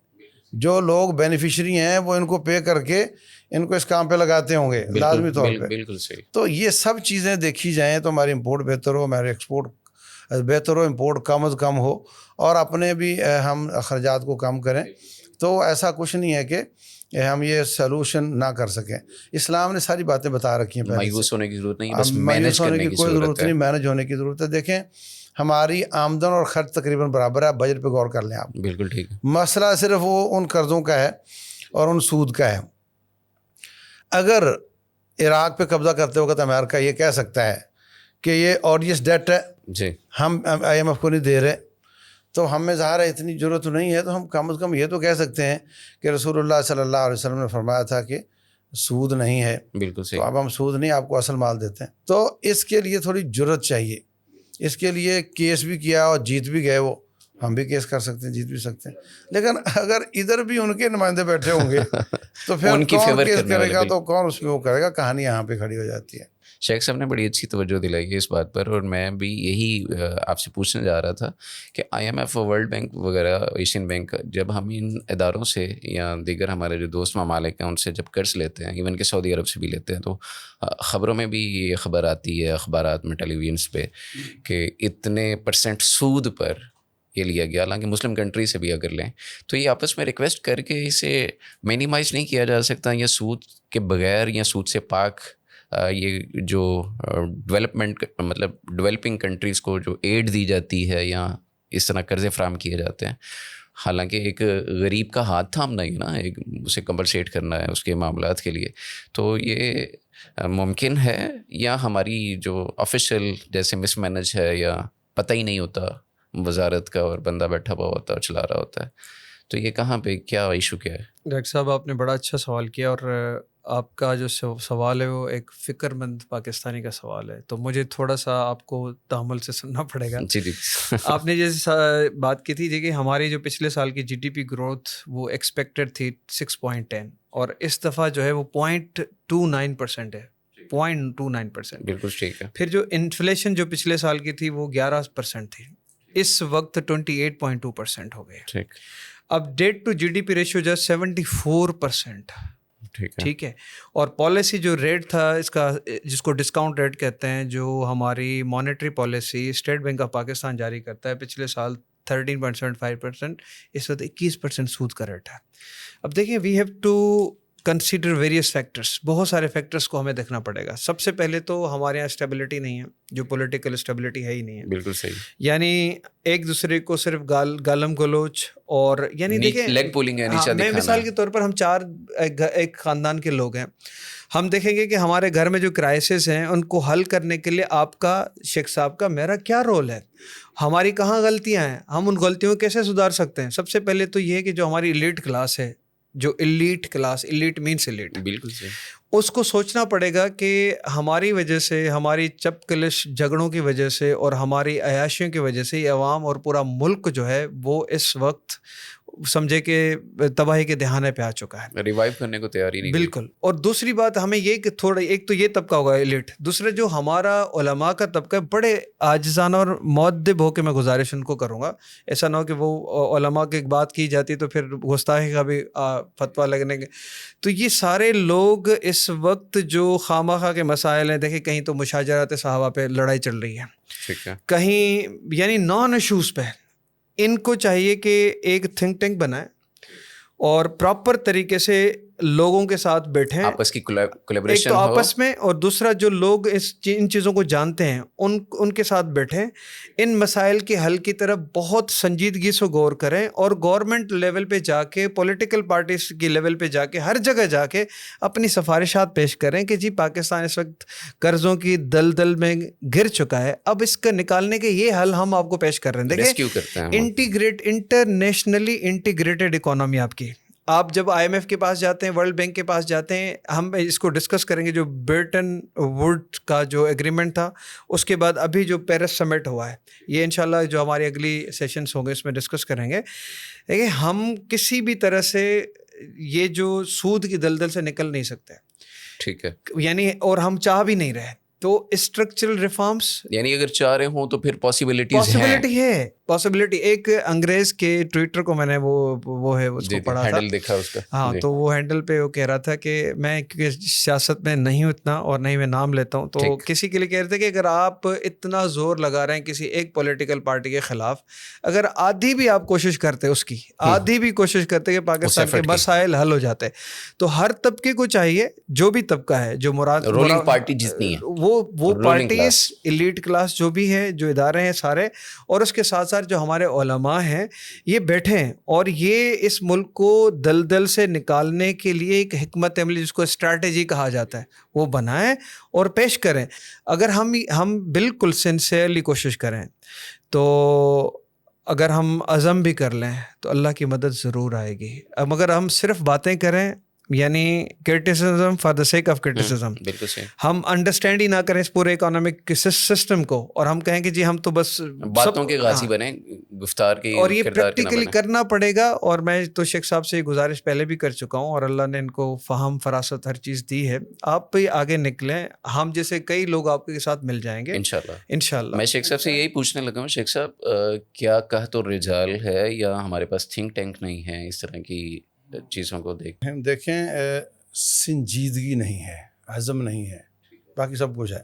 جو لوگ بینیفیشری ہیں وہ ان کو پے کر کے ان کو اس کام پہ لگاتے ہوں گے لازمی طور پہ. بالکل صحیح. تو یہ سب چیزیں دیکھی جائیں تو ہماری امپورٹ بہتر ہو, ہمارے ایکسپورٹ بہتر ہو, امپورٹ کم از کم ہو, اور اپنے بھی ہم اخراجات کو کم کریں. تو ایسا کچھ نہیں ہے کہ ہم یہ سلوشن نہ کر سکیں. اسلام نے ساری باتیں بتا رکھی ہیں پہلے سے. مایوس ہونے کی ضرورت نہیں, بس مایوس مینج ہونے کرنے کی کی کوئی ضرورت ہے. نہیں, مینج ہونے کی ضرورت ہے. دیکھیں ہماری آمدن اور خرچ تقریباً برابر ہے. بجٹ پہ غور کر لیں آپ. بالکل ٹھیک ہے. مسئلہ صرف وہ ان قرضوں کا ہے اور ان سود کا ہے. اگر عراق پہ قبضہ کرتے وقت امریکہ یہ کہہ سکتا ہے کہ یہ آڈیس ڈیٹ ہے, جی, ہم IMF کو نہیں دے رہے, تو ہمیں ظاہر ہے اتنی ضرورت نہیں ہے, تو ہم کم از کم یہ تو کہہ سکتے ہیں کہ رسول اللہ صلی اللہ علیہ وسلم نے فرمایا تھا کہ سود نہیں ہے. بالکل صحیح. تو اب ہم سود نہیں, آپ کو اصل مال دیتے ہیں. تو اس کے لیے تھوڑی جرت چاہیے. اس کے لیے کیس بھی کیا اور جیت بھی گئے, وہ ہم بھی کیس کر سکتے ہیں, جیت بھی سکتے ہیں. لیکن اگر ادھر بھی ان کے نمائندے بیٹھے ہوں گے تو پھر ان کی کون فیور کیس کرنے کرے والے. گا, تو کون اس میں وہ کرے گا. کہانی یہاں پہ کھڑی ہو جاتی ہے. شیخ صاحب نے بڑی اچھی توجہ دلائی ہے اس بات پر, اور میں بھی یہی آپ سے پوچھنے جا رہا تھا کہ IMF, ورلڈ بینک وغیرہ, ایشین بینک, جب ہم ان اداروں سے یا دیگر ہمارے جو دوست ممالک ہیں ان سے جب قرض لیتے ہیں, ایون کہ سعودی عرب سے بھی لیتے ہیں, تو خبروں میں بھی یہ خبر آتی ہے, اخبارات میں, ٹیلی ویژنس پہ, کہ اتنے % سود پر یہ لیا گیا. حالانکہ مسلم کنٹری سے بھی اگر لیں تو یہ آپس میں ریکویسٹ کر کے اسے مینیمائز نہیں کیا جا سکتا, یا سود کے بغیر یا سود سے پاک یہ جو ڈیولپمنٹ, مطلب ڈیولپنگ کنٹریز کو جو ایڈ دی جاتی ہے یا اس طرح قرضے فراہم کیے جاتے ہیں, حالانکہ ایک غریب کا ہاتھ تھامنا ہی نا, ایک اسے کمپنسیٹ کرنا ہے اس کے معاملات کے لیے, تو یہ ممکن ہے, یا ہماری جو آفیشیل جیسے مس مینج ہے, یا پتہ ہی نہیں ہوتا وزارت کا اور بندہ بیٹھا ہوا ہوتا ہے اور چلا رہا ہوتا ہے. تو یہ کہاں پہ کیا ایشو کیا ہے؟ ڈاکٹر صاحب آپ نے بڑا اچھا سوال کیا, اور آپ کا جو سوال ہے وہ ایک فکر مند پاکستانی کا سوال ہے, تو مجھے تھوڑا سا آپ کو تحمل سے سننا پڑے گا. جی جی. آپ نے جیسے بات کی تھی کہ ہماری جو پچھلے سال کی GDP گروتھ وہ ایکسپیکٹڈ تھی 6.10, اور اس دفعہ جو ہے وہ 0.29% ہے, 0.29%. بالکل ٹھیک ہے. پھر جو انفلیشن جو پچھلے سال کی تھی وہ 11% تھی, اس وقت 28.2% ہو گئی. ٹھیک. اب ڈیٹ ٹو GDP ریشیو جو 74%. ٹھیک ہے. اور پالیسی جو ریٹ تھا اس کا, جس کو ڈسکاؤنٹ ریٹ کہتے ہیں, جو ہماری monetary policy state bank of Pakistan جاری کرتا ہے, پچھلے سال 13.75%, اس وقت 21% سود کا ریٹ ہے. اب دیکھیں, we have to consider various factors, بہت سارے فیکٹرس کو ہمیں دیکھنا پڑے گا. سب سے پہلے تو ہمارے یہاں اسٹیبلٹی نہیں ہے, جو پولیٹیکل اسٹیبلٹی ہے ہی نہیں ہے. بالکل صحیح. یعنی ایک دوسرے کو صرف گالم گلوچ, اور یعنی دیکھیں لیگ پولنگ ہے, نیچا دکھانا. میں مثال کے طور پر ہم 4 ایک خاندان کے لوگ ہیں, ہم دیکھیں گے کہ ہمارے گھر میں جو کرائسس ہیں ان کو حل کرنے کے لیے آپ کا, شیخ صاحب کا, میرا کیا رول ہے, ہماری کہاں غلطیاں ہیں, ہم ان غلطیوں کو کیسے سدھار سکتے ہیں. سب سے پہلے تو یہ ہے کہ جو ہماری ایلیٹ کلاس ہے, جو elite class, elite means elite, بالکل صحیح, اس کو سوچنا پڑے گا کہ ہماری وجہ سے, ہماری چپ کلش جھگڑوں کی وجہ سے اور ہماری عیاشیوں کی وجہ سے یہ عوام اور پورا ملک جو ہے وہ اس وقت سمجھے کہ تباہی کے دہانے پہ آ چکا ہے, ریوائیو کرنے کو تیار ہی نہیں. بالکل. اور دوسری بات ہمیں یہ کہ تھوڑا ایک تو یہ طبقہ ہوگا ایلیٹ, دوسرا جو ہمارا علماء کا طبقہ ہے بڑے عاجزانہ اور مؤدب ہو کے میں گزارش ان کو کروں گا, ایسا نہ ہو کہ وہ علماء کی ایک بات کی جاتی تو پھر گستاخی کا بھی فتویٰ لگنے کے. تو یہ سارے لوگ اس وقت جو خواہ کے مسائل ہیں, دیکھیں کہیں تو مشاجرات صحابہ پہ لڑائی چل رہی ہے, ٹھیک ہے, کہیں یعنی نان ایشوز پہ ان کو چاہیے کہ ایک تھنک ٹینک بنائیں اور پراپر طریقے سے لوگوں کے ساتھ بیٹھیں, آپس کی ایک کولیبریشن تو ہو. آپس میں, اور دوسرا جو لوگ ان چیزوں کو جانتے ہیں ان کے ساتھ بیٹھیں, ان مسائل کے حل کی طرف بہت سنجیدگی سے غور کریں, اور گورنمنٹ لیول پہ جا کے, پولیٹیکل پارٹیز کی لیول پہ جا کے, ہر جگہ جا کے اپنی سفارشات پیش کریں کہ جی پاکستان اس وقت قرضوں کی دلدل میں گر چکا ہے, اب اس کا نکالنے کے یہ حل ہم آپ کو پیش کر رہے ہیں. ریسکیو کرتے ہیں دیکھیں انٹرنیشنلی انٹیگریٹڈ اکانومی آپ جب آئی ایم ایف کے پاس جاتے ہیں, ورلڈ بینک کے پاس جاتے ہیں, ہم اس کو ڈسکس کریں گے جو برٹن ووڈ کا جو ایگریمنٹ تھا, اس کے بعد ابھی جو پیرس سمٹ ہوا ہے, یہ انشاءاللہ جو ہماری اگلی سیشنز ہوں گے اس میں ڈسکس کریں گے. دیکھیں ہم کسی بھی طرح سے یہ جو سود کی دلدل سے نکل نہیں سکتے, ٹھیک ہے, یعنی اور ہم چاہ بھی نہیں رہے. تو اسٹرکچرل ریفارمس یعنی اگر چاہ رہے ہوں تو پھر پاسبلٹی ہے. ایک انگریز کے ٹویٹر کو میں نے وہ ہے اس کو پڑھا تھا, ہینڈل دیکھا اس کا. ہاں, تو وہ ہینڈل پہ وہ کہہ رہا تھا کہ میں کیونکہ سیاست میں نہیں ہوں اتنا اور نہیں میں نام لیتا ہوں, تو کسی کے لیے کہہ رہے تھے کہ اگر آپ اتنا زور لگا رہے ہیں کسی ایک پولیٹیکل پارٹی کے خلاف, اگر آدھی بھی آپ کوشش کرتے, اس کی آدھی بھی کوشش کرتے کہ پاکستان کے مسائل حل ہو جاتے, تو ہر طبقے کو چاہیے, جو بھی طبقہ ہے, جو رولنگ پارٹی جتنی ہے وہ پارٹیز, ایلیٹ کلاس جو بھی ہے, جو ادارے ہیں سارے, اور اس کے ساتھ ساتھ جو ہمارے علماء ہیں, یہ بیٹھیں اور یہ اس ملک کو دلدل سے نکالنے کے لیے ایک حکمت عملی, جس کو اسٹریٹجی کہا جاتا ہے, وہ بنائیں اور پیش کریں. اگر ہم بالکل سنسیئرلی کوشش کریں, تو اگر ہم عزم بھی کر لیں تو اللہ کی مدد ضرور آئے گی. اب اگر ہم صرف باتیں کریں, یعنی criticism for the sake of criticism, بالکل صحیح, ہم انڈرسٹینڈ ہی نہ کریں اس پورے اکنامک سسٹم کو, اور ہم کہیں کہ جی ہم تو بس باتوں کے غازی بنیں, گفتار کی, اور یہ پریکٹیکلی کرنا پڑے گا. اور میں تو شیخ صاحب سے گزارش پہلے بھی کر چکا ہوں, اور اللہ نے ان کو فہم فراست ہر چیز دی ہے. آپ بھی آگے نکلیں, ہم جیسے کئی لوگ آپ کے ساتھ مل جائیں گے انشاءاللہ. میں شیخ صاحب سے یہی پوچھنے لگا ہوں, شیخ صاحب کیا قحط الرجال ہے یا ہمارے پاس تھنک ٹینک نہیں ہے اس طرح کی چیزوں کو دیکھیں سنجیدگی نہیں ہے, عزم نہیں ہے, باقی سب کچھ ہے.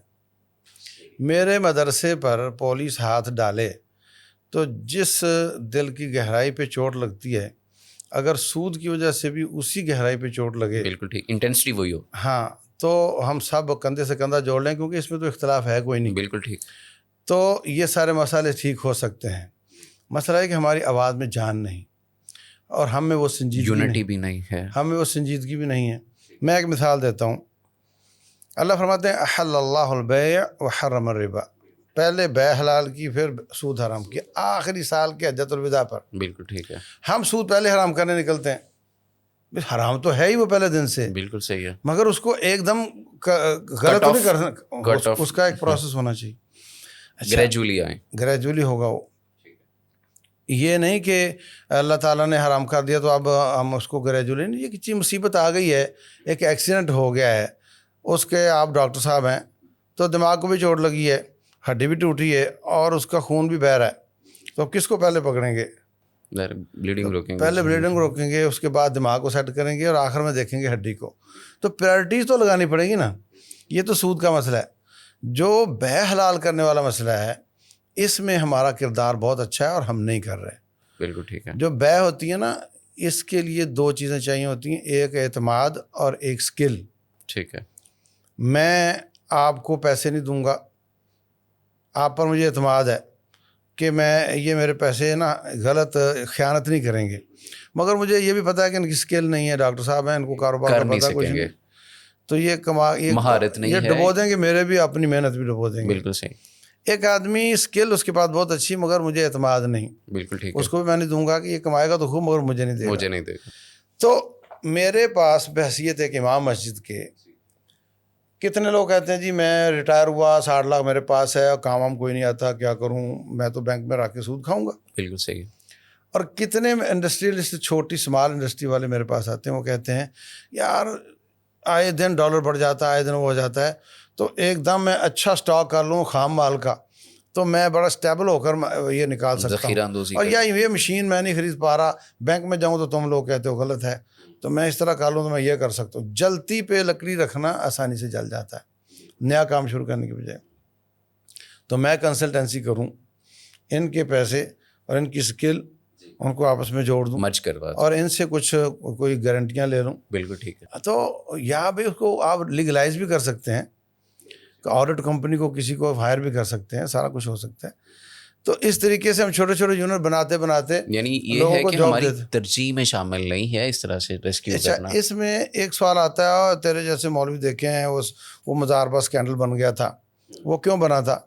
میرے مدرسے پر پولیس ہاتھ ڈالے تو جس دل کی گہرائی پہ چوٹ لگتی ہے, اگر سود کی وجہ سے بھی اسی گہرائی پہ چوٹ لگے, بالکل ٹھیک, انٹینسٹی وہی ہو, ہاں, تو ہم سب کندھے سے کندھا جوڑ لیں, کیونکہ اس میں تو اختلاف ہے کوئی نہیں. بالکل ٹھیک. تو یہ سارے مسئلے ٹھیک ہو سکتے ہیں. مسئلہ ہے کہ ہماری آواز میں جان نہیں, اور ہم میں وہ سنجیدگی بھی نہیں ہے, ہم میں وہ سنجیدگی بھی نہیں ہے. میں ایک مثال دیتا ہوں. اللہ فرماتے ہیں احل اللہ البیع وحرم الربا, پہلے بے حلال کی, پھر سود حرام کیا, آخری سال کے حجۃ الوداع پر. بالکل ٹھیک ہے. ہم سود پہلے حرام کرنے نکلتے ہیں, حرام تو ہے ہی وہ پہلے دن سے, بالکل صحیح ہے, مگر اس کو ایک دم غلط نہیں کرنا, اس کا ایک پروسیس ہونا چاہیے, گریجولی ہوگا. وہ یہ نہیں کہ اللہ تعالیٰ نے حرام کر دیا تو اب ہم اس کو گریجولی نہیں. یہ کسی مصیبت آ گئی ہے, ایک ایکسیڈنٹ ہو گیا ہے, اس کے آپ ڈاکٹر صاحب ہیں, تو دماغ کو بھی چوٹ لگی ہے, ہڈی بھی ٹوٹی ہے, اور اس کا خون بھی بہہ رہا ہے, تو کس کو پہلے پکڑیں گے؟ پہلے بلیڈنگ روکیں گے, اس کے بعد دماغ کو سیٹ کریں گے, اور آخر میں دیکھیں گے ہڈی کو. تو پرائرٹیز تو لگانی پڑے گی نا. یہ تو سود کا مسئلہ ہے. جو بے حلال کرنے والا مسئلہ ہے, اس میں ہمارا کردار بہت اچھا ہے اور ہم نہیں کر رہے. بالکل ٹھیک ہے. جو بے ہوتی ہے نا, اس کے لیے دو چیزیں چاہیے ہوتی ہیں, ایک اعتماد اور ایک سکل. ٹھیک ہے. میں آپ کو پیسے نہیں دوں گا, آپ پر مجھے اعتماد ہے کہ یہ میرے پیسے نا غلط خیانت نہیں کریں گے, مگر مجھے یہ بھی پتہ ہے کہ ان کی سکل نہیں ہے, ڈاکٹر صاحب ہیں, ان کو کاروبار کا پتہ کچھ نہیں, تو یہ مہارت نہیں ہے, یہ ڈبو دیں گے, میرے بھی اپنی محنت بھی ڈبو دیں گے. بالکل صحیح. ایک آدمی سکل اس کے پاس بہت اچھی, مگر مجھے اعتماد نہیں. بالکل ٹھیک. اس کو بھی میں نہیں دوں گا کہ یہ کمائے گا تو خوب, مگر مجھے نہیں دے گا. تو میرے پاس بحیثیت ایک امام مسجد کے, کتنے لوگ کہتے ہیں جی میں ریٹائر ہوا, 60 لاکھ میرے پاس ہے, اور کام کوئی نہیں آتا, کیا کروں, میں تو بینک میں رکھ کے سود کھاؤں گا. بالکل صحیح. اور کتنے انڈسٹریلسٹ چھوٹی اسمال انڈسٹری والے میرے پاس آتے ہیں, وہ کہتے ہیں یار آئے دن ڈالر بڑھ جاتا ہے, آئے دن وہ ہو جاتا ہے, تو ایک دم میں اچھا اسٹاک کر لوں خام مال کا تو میں بڑا اسٹیبل ہو کر یہ نکال سکتا ذخیرہ ہوں. اندوزی اور کر- یا یہ مشین میں نہیں خرید پا رہا, بینک میں جاؤں تو تم لوگ کہتے ہو غلط ہے, تو میں اس طرح کر لوں تو میں یہ کر سکتا ہوں. جلتی پہ لکڑی رکھنا آسانی سے جل جاتا ہے نیا کام شروع کرنے کی بجائے. تو میں کنسلٹنسی کروں, ان کے پیسے اور ان کی اسکل ان کو آپس میں جوڑ دوں مرج کروا دو. اور ان سے کچھ کوئی گارنٹیاں لے لوں. بالکل ٹھیک ہے. تو یا بھی اس کو آپ لیگلائز بھی کر سکتے ہیں, آڈٹ کمپنی کو کسی کو ہائر بھی کر سکتے ہیں, سارا کچھ ہو سکتا ہے. تو اس طریقے سے ہم چھوٹے چھوٹے یونٹ بناتے بناتے یعنی یہ لوگوں ہے کو کہ جاب ہماری دیتے. ترجیح میں شامل نہیں ہے اس طرح سے ریسکیو اچھا, کرنا. اس میں ایک سوال آتا ہے, تیرے جیسے مولوی دیکھے ہیں وہ مزار اسکینڈل بن گیا تھا, وہ کیوں بنا تھا؟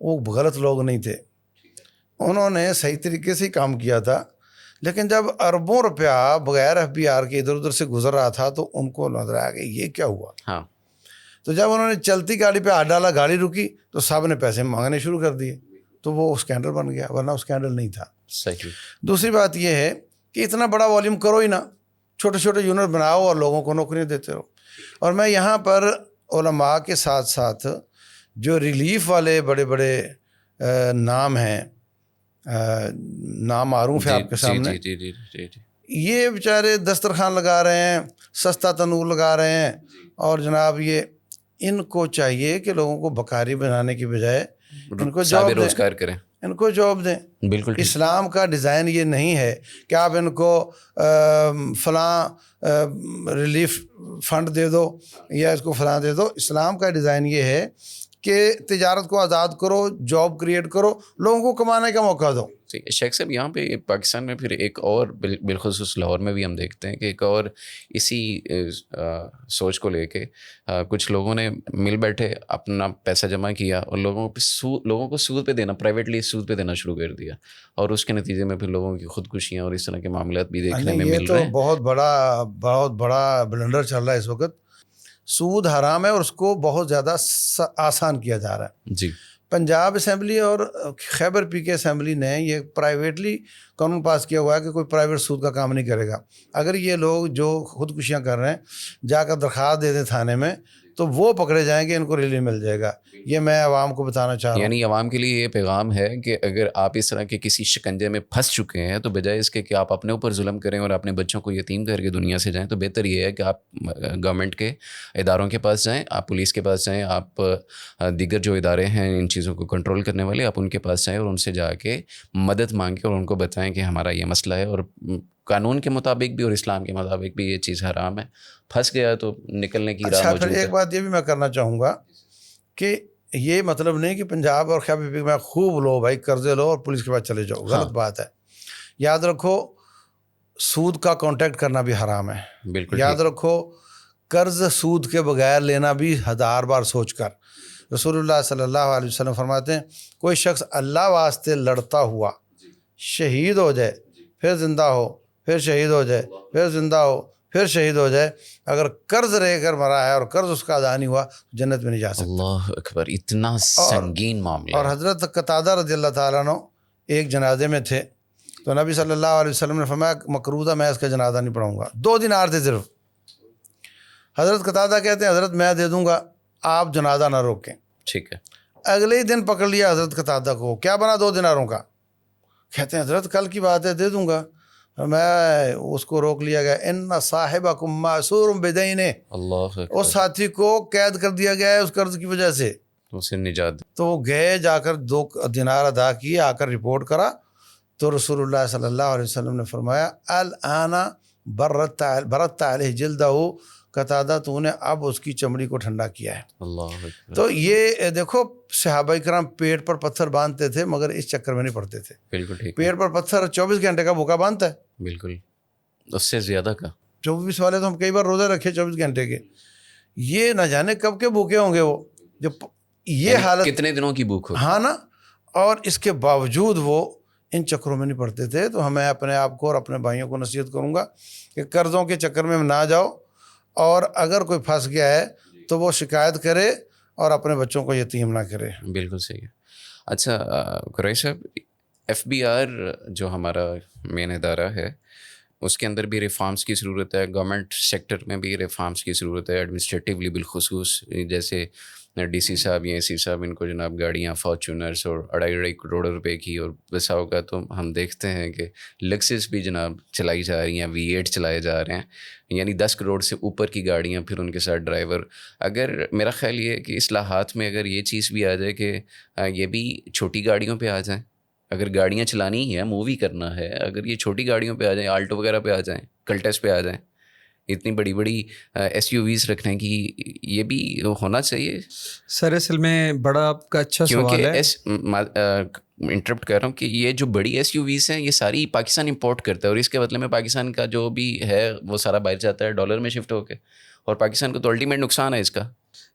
وہ غلط لوگ نہیں تھے, انہوں نے صحیح طریقے سے ہی کام کیا تھا, لیکن جب اربوں روپیہ بغیر FBR کے ادھر ادھر سے گزر رہا تھا تو ان کو نظر آیا کہ یہ کیا ہوا. ہاں, تو جب انہوں نے چلتی گاڑی پہ ہاتھ ڈالا, گاڑی رکی تو سب نے پیسے مانگنے شروع کر دیے, تو وہ اسکینڈل بن گیا, ورنہ اسکینڈل نہیں تھا. صحیح. دوسری بات یہ ہے کہ اتنا بڑا والیوم کرو ہی نا, چھوٹے چھوٹے یونٹ بناؤ اور لوگوں کو نوکریاں دیتے رہو. اور میں یہاں پر علماء کے ساتھ ساتھ جو ریلیف والے بڑے بڑے نام ہیں, نام معروف ہے آپ کے سامنے, جی جی جی جی. یہ بیچارے دسترخوان لگا رہے ہیں, سستا تنور لگا رہے ہیں, اور جناب یہ ان کو چاہیے کہ لوگوں کو بکاری بنانے کی بجائے ان کو صاحب جاب دیں, روزگار کریں. ان کو جاب دیں. بالکل ٹھیک. اسلام کا ڈیزائن یہ نہیں ہے کہ آپ ان کو فلاں ریلیف فنڈ دے دو یا اس کو فلاں دے دو. اسلام کا ڈیزائن یہ ہے کہ تجارت کو آزاد کرو, جاب کریٹ کرو, لوگوں کو کمانے کا موقع دو. شیخ صاحب, یہاں پہ پاکستان میں پھر ایک اور بالخصوص لاہور میں بھی ہم دیکھتے ہیں کہ ایک اور اسی سوچ کو لے کے کچھ لوگوں نے مل بیٹھے اپنا پیسہ جمع کیا اور لوگوں کو سود پہ دینا, پرائیویٹلی سود پہ دینا شروع کر دیا, اور اس کے نتیجے میں پھر لوگوں کی خودکشیاں اور اس طرح کے معاملات بھی دیکھنے میں مل رہے ہیں. یہ تو بہت بڑا بلنڈر چل رہا ہے اس وقت. سود حرام ہے اور اس کو بہت زیادہ آسان کیا جا رہا ہے. جی. پنجاب اسمبلی اور خیبر PK اسمبلی نے یہ پرائیویٹلی قانون پاس کیا ہوا ہے کہ کوئی پرائیویٹ سود کا کام نہیں کرے گا. اگر یہ لوگ جو خودکشیاں کر رہے ہیں جا کر درخواست دے دیں تھانے میں تو وہ پکڑے جائیں گے, ان کو ریلیف مل جائے گا. یہ میں عوام کو بتانا چاہ رہا ہوں. یعنی عوام کے لیے یہ پیغام ہے کہ اگر آپ اس طرح کے کسی شکنجے میں پھنس چکے ہیں تو بجائے اس کے کہ آپ اپنے اوپر ظلم کریں اور اپنے بچوں کو یتیم کر کے دنیا سے جائیں, تو بہتر یہ ہے کہ آپ گورنمنٹ کے اداروں کے پاس جائیں, آپ پولیس کے پاس جائیں, آپ دیگر جو ادارے ہیں ان چیزوں کو کنٹرول کرنے والے, آپ ان کے پاس جائیں اور ان سے جا کے مدد مانگیں اور ان کو بتائیں کہ ہمارا یہ مسئلہ ہے اور قانون کے مطابق بھی اور اسلام کے مطابق بھی یہ چیز حرام ہے. پھنس گیا تو نکلنے کی راہ اچھا, موجود پھر ہے. ایک بات یہ بھی میں کرنا چاہوں گا کہ یہ مطلب نہیں کہ پنجاب اور خیبر PK میں خوب لو بھائی, قرضے لو اور پولیس کے پاس چلے جاؤ, غلط بات ہے. یاد رکھو سود کا کانٹیکٹ کرنا بھی حرام ہے. بالکل. یاد رکھو قرض سود کے بغیر لینا بھی 1000 بار سوچ کر. رسول اللہ صلی اللہ علیہ وسلم فرماتے ہیں کوئی شخص اللہ واسطے لڑتا ہوا شہید ہو جائے, پھر زندہ ہو, پھر شہید ہو جائے, پھر زندہ ہو, پھر شہید ہو جائے, اگر قرض رہ کر مرا ہے اور قرض اس کا ادا نہیں ہوا جنت میں نہیں جا سکتا. اللہ اکبر, اتنا سنگین معاملہ. اور حضرت قتادہ رضی اللہ تعالیٰ عنہ ایک جنازے میں تھے تو نبی صلی اللہ علیہ وسلم نے فرمایا مکروہ تھا, میں اس کا جنازہ نہیں پڑھوں گا. 2 دینار تھے صرف. حضرت قتادہ کہتے ہیں حضرت میں دے دوں گا, آپ جنازہ نہ روکیں. ٹھیک ہے. اگلے ہی دن پکڑ لیا حضرت قتادہ کو, کیا بنا 2 دیناروں کا؟ کہتے ہیں حضرت کل کی بات ہے, دے دوں گا. میں اس کو روک لیا گیا, ان صاحبکم معصور بدین, اللہ اکبر, اس ساتھی کو قید کر دیا گیا ہے اس قرض کی وجہ سے. اسے نجات. تو وہ گئے, جا کر 2 دینار ادا کیے, آ کر رپورٹ کرا تو رسول اللہ صلی اللہ علیہ وسلم نے فرمایا الآن برت علیہ جلدہ, قتادہ تو نے اب اس کی چمڑی کو ٹھنڈا کیا ہے. اللہ اکبر. تو یہ دیکھو صحابہ کرام پیٹ پر پتھر باندھتے تھے مگر اس چکر میں نہیں پڑتے تھے. بالکل ٹھیک. پیٹ پر پتھر 24 گھنٹے کا بھوکا باندھتا ہے, بالکل اس سے زیادہ کا. 24 والے تو ہم کئی بار روزے رکھے 24 گھنٹے کے, یہ نہ جانے کب کے بھوکے ہوں گے وہ, جو یہ حالت کتنے دنوں کی بھوک ہو. ہاں نا. اور اس کے باوجود وہ ان چکروں میں نہیں پڑتے تھے. تو ہمیں اپنے آپ کو اور اپنے بھائیوں کو نصیحت کروں گا کہ قرضوں کے چکر میں نہ جاؤ, اور اگر کوئی پھنس گیا ہے تو وہ شکایت کرے اور اپنے بچوں کو یتیم نہ کرے. بالکل صحیح ہے. اچھا قریش صاحب, FBR جو ہمارا مین ادارہ ہے اس کے اندر بھی ریفارمس کی ضرورت ہے. گورنمنٹ سیکٹر میں بھی ریفارمس کی ضرورت ہے ایڈمنسٹریٹیولی بالخصوص. جیسے DC صاحب یا AC صاحب ان کو جناب گاڑیاں فارچونرس اور 2.5 کروڑ روپے کی, اور بسا ہوگا تو ہم دیکھتے ہیں کہ لیکسس بھی جناب چلائی جا رہی ہیں, V8 چلائے جا رہے ہیں, یعنی 10 کروڑ سے اوپر کی گاڑیاں, پھر ان کے ساتھ ڈرائیور. اگر میرا خیال یہ ہے کہ اصلاحات میں اگر یہ چیز بھی آ جائے کہ یہ بھی چھوٹی گاڑیوں پہ آ جائیں, اگر گاڑیاں چلانی ہی ہے, مووی کرنا ہے, اگر یہ چھوٹی گاڑیوں پہ آ جائیں, آلٹو وغیرہ پہ آ جائیں, کلٹس پہ آ جائیں, اتنی بڑی بڑی SUVs رکھنے کی یہ بھی ہونا چاہیے. سر اصل میں بڑا آپ کا اچھا سوال ہے. انٹرپٹ کر رہا ہوں کہ یہ جو بڑی SUVs ہیں یہ ساری پاکستان امپورٹ کرتا ہے, اور اس کے بدلے میں پاکستان کا جو بھی ہے وہ سارا باہر جاتا ہے ڈالر میں شفٹ ہو کے, اور پاکستان کو تو الٹیمیٹ نقصان ہے اس کا.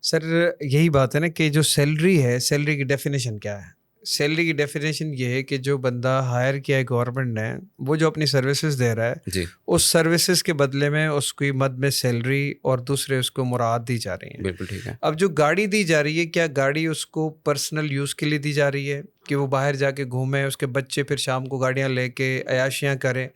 سر یہی بات ہے نا کہ جو سیلری ہے, سیلری کی ڈیفینیشن کیا ہے؟ سیلری کی ڈیفینیشن یہ ہے کہ جو بندہ ہائر کیا ہے گورنمنٹ نے, وہ جو اپنی سروسز دے رہا ہے جی اس سروسز کے بدلے میں اس کی مد میں سیلری اور دوسرے اس کو مراد دی جا رہی ہیں. بالکل ٹھیک ہے. اب جو گاڑی دی جا رہی ہے, کیا گاڑی اس کو پرسنل یوز کے لیے دی جا رہی ہے کہ وہ باہر جا کے گھومے, اس کے بچے پھر شام کو گاڑیاں لے کے عیاشیاں کریں,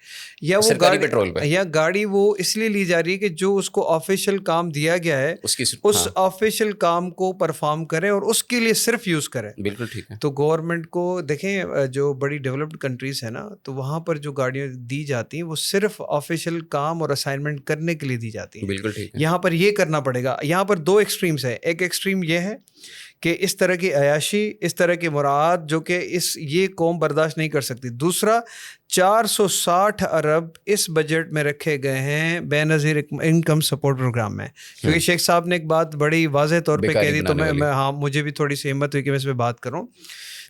یا وہ سرکاری پیٹرول پہ, یا گاڑی وہ اس لیے لی جا رہی ہے کہ جو اس کو آفیشیل کام دیا گیا ہے اس آفیشیل کام کو پرفارم کرے اور اس کے لیے صرف یوز کرے. بالکل ٹھیک ہے. تو گورنمنٹ کو دیکھیں, جو بڑی ڈیولپڈ کنٹریز ہیں نا, تو وہاں پر جو گاڑیاں دی جاتی ہیں وہ صرف آفیشیل کام اور اسائنمنٹ کرنے کے لیے دی جاتی ہیں. بالکل ٹھیک ہے. یہاں پر یہ کرنا پڑے گا. یہاں پر 2 ایکسٹریمز ہیں. ایک ایکسٹریم یہ ہے کہ اس طرح کی عیاشی, اس طرح کے مراد جو کہ یہ قوم برداشت نہیں کر سکتی. دوسرا, 460 ارب اس بجٹ میں رکھے گئے ہیں بے نظیر انکم سپورٹ پروگرام میں, کیونکہ شیخ صاحب نے ایک بات بڑی واضح طور پہ کہہ دی, تو میں ہاں مجھے بھی تھوڑی سی ہمت ہوئی کہ میں اس پہ بات کروں.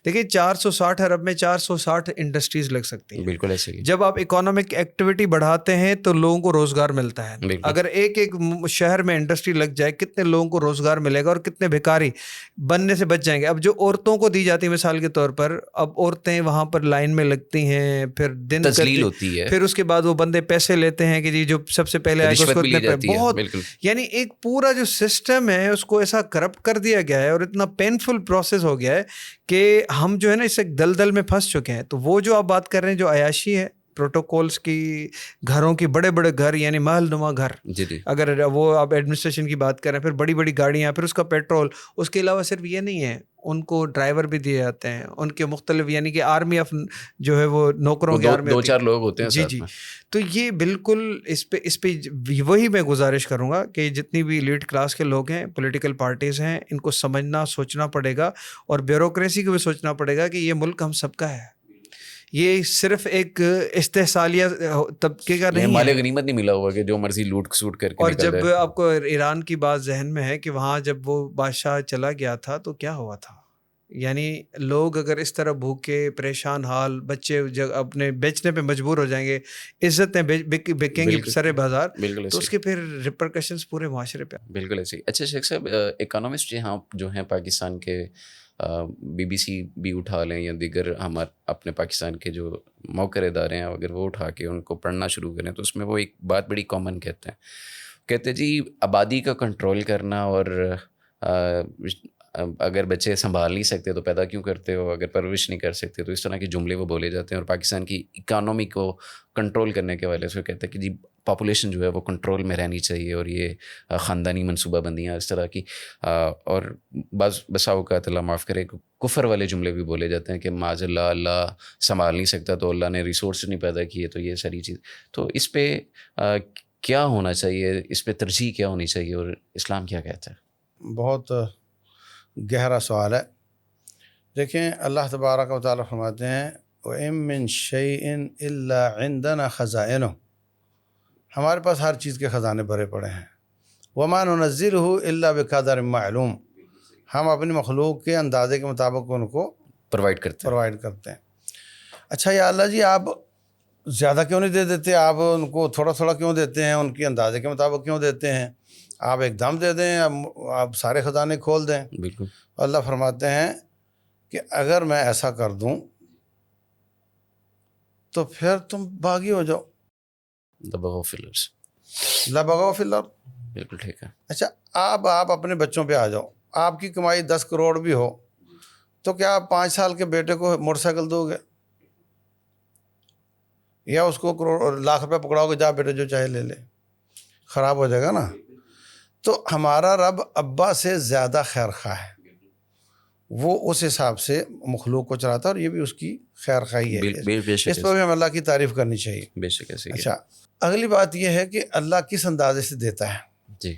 دیکھیے 460 ارب میں 460 انڈسٹریز لگ سکتی ہیں. بالکل ایسے ہی. جب آپ اکنامک ایکٹیویٹی بڑھاتے ہیں تو لوگوں کو روزگار ملتا ہے. اگر ایک شہر میں انڈسٹری لگ جائے, کتنے لوگوں کو روزگار ملے گا اور کتنے بھکاری بننے سے بچ جائیں گے. اب جو عورتوں کو دی جاتی ہے مثال کے طور پر, اب عورتیں وہاں پر لائن میں لگتی ہیں, پھر دن تذلیل ہوتی ہے, پھر اس کے بعد وہ بندے پیسے لیتے ہیں کہ جی جو سب سے پہلے آئے گا اس کو اتنے, بہت یعنی ایک پورا جو سسٹم ہے اس کو ایسا کرپٹ کر دیا گیا ہے اور اتنا پینفل پروسیس ہو گیا ہے کہ ہم جو ہے نا اس ایک دلدل میں پھنس چکے ہیں. تو وہ جو آپ بات کر رہے ہیں جو عیاشی ہے, پروٹوکولز کی, گھروں کی, بڑے بڑے گھر یعنی محل نما گھر, اگر وہ آپ ایڈمنسٹریشن کی بات کریں, پھر بڑی بڑی گاڑیاں, پھر اس کا پیٹرول. اس کے علاوہ صرف یہ نہیں ہے, ان کو ڈرائیور بھی دیے جاتے ہیں, ان کے مختلف یعنی کہ آرمی آف جو ہے وہ نوکروں کی آرمی, 2-4 لوگ ہوتے ہیں جی. تو یہ بالکل اس پہ وہی میں گزارش کروں گا کہ جتنی بھی لیڈ کلاس کے لوگ ہیں, پولیٹیکل پارٹیز ہیں, ان کو سمجھنا سوچنا پڑے گا, اور بیوروکریسی کو بھی سوچنا پڑے گا کہ یہ ملک ہم سب کا ہے. یہ صرف ایک استحصالیہ طبقے کا نہیں ہے, مال غنیمت نہیں ملا ہوا کہ جو مرضی لوٹ کسوٹ کر کے. اور جب آپ کو ایران کی بات ذہن میں ہے کہ وہاں جب وہ بادشاہ چلا گیا تھا تو کیا ہوا تھا, یعنی لوگ اگر اس طرح بھوکے پریشان حال, بچے اپنے بیچنے پہ مجبور ہو جائیں گے, عزتیں بکیں گی سر بازار, تو اس کے پھر ریپرکشنز پورے معاشرے پہ. بالکل ایسے ہی. اچھا شیخ صاحب, اکانومسٹ یہاں جو ہیں پاکستان کے, BBC بھی اٹھا لیں یا دیگر ہمارے اپنے پاکستان کے جو موقر ادارے ہیں, اگر وہ اٹھا کے ان کو پڑھنا شروع کریں تو اس میں وہ ایک بات بڑی کامن کہتے جی آبادی کا کنٹرول کرنا, اور اگر بچے سنبھال نہیں سکتے تو پیدا کیوں کرتے ہو, اگر پرورش نہیں کر سکتے تو اس طرح کے جملے وہ بولے جاتے ہیں. اور پاکستان کی اکانومی کو کنٹرول کرنے کے حوالے سے وہ کہتے ہیں کہ جی پاپولیشن جو ہے وہ کنٹرول میں رہنی چاہیے, اور یہ خاندانی منصوبہ بندیاں اس طرح کی, اور بسا اوقات اللہ معاف کرے کفر والے جملے بھی بولے جاتے ہیں کہ معاذ اللہ, اللہ سنبھال نہیں سکتا تو اللہ نے ریسورس نہیں پیدا کیے, تو یہ ساری چیز. تو اس پہ کیا ہونا چاہیے, اس پہ ترجیح کیا ہونی چاہیے, اور اسلام کیا کہتا ہے؟ بہت گہرا سوال ہے. دیکھیں اللہ تبارک و تعالیٰ فرماتے ہیں وَإِن مِّن شَيْءٍ إِلَّا عِندَنَا خَزَائِنُهُ, ہمارے پاس ہر چیز کے خزانے بھرے پڑے ہیں. وَمَا نُنَزِّلُهُ إِلَّا بِقَدَرٍ مَّعْلُومٍ, ہم اپنی مخلوق کے اندازے کے مطابق ان کو پرووائڈ کرتے ہیں. اچھا یا اللہ جی آپ زیادہ کیوں نہیں دے دیتے, آپ ان کو تھوڑا تھوڑا کیوں دیتے ہیں, ان کے اندازے کے مطابق کیوں دیتے ہیں, آپ ایک دم دے دیں, آپ سارے خزانے کھول دیں. بالکل. اللہ فرماتے ہیں کہ اگر میں ایسا کر دوں تو پھر تم باغی ہو جاؤ. لبغوا فی الارض. لبغوا فی الارض. بالکل ٹھیک ہے. اچھا آپ اپنے بچوں پہ آ جاؤ, آپ کی کمائی 10 کروڑ بھی ہو تو کیا آپ 5 سال کے بیٹے کو موٹر سائیکل دو گے؟ یا اس کو کروڑ لاکھ روپے پکڑاؤ کہ جا بیٹے جو چاہے لے لے, خراب ہو جائے گا نا. تو ہمارا رب ابا سے زیادہ خیر خواہ ہے, وہ اس حساب سے مخلوق کو چلاتا ہے اور یہ بھی اس کی خیر خواہی ہے. اس پر بھی ہم اللہ کی تعریف کرنی چاہیے. بے شک ایسے ہی ہے. اچھا, اگلی بات یہ ہے کہ اللہ کس اندازے سے دیتا ہے. جی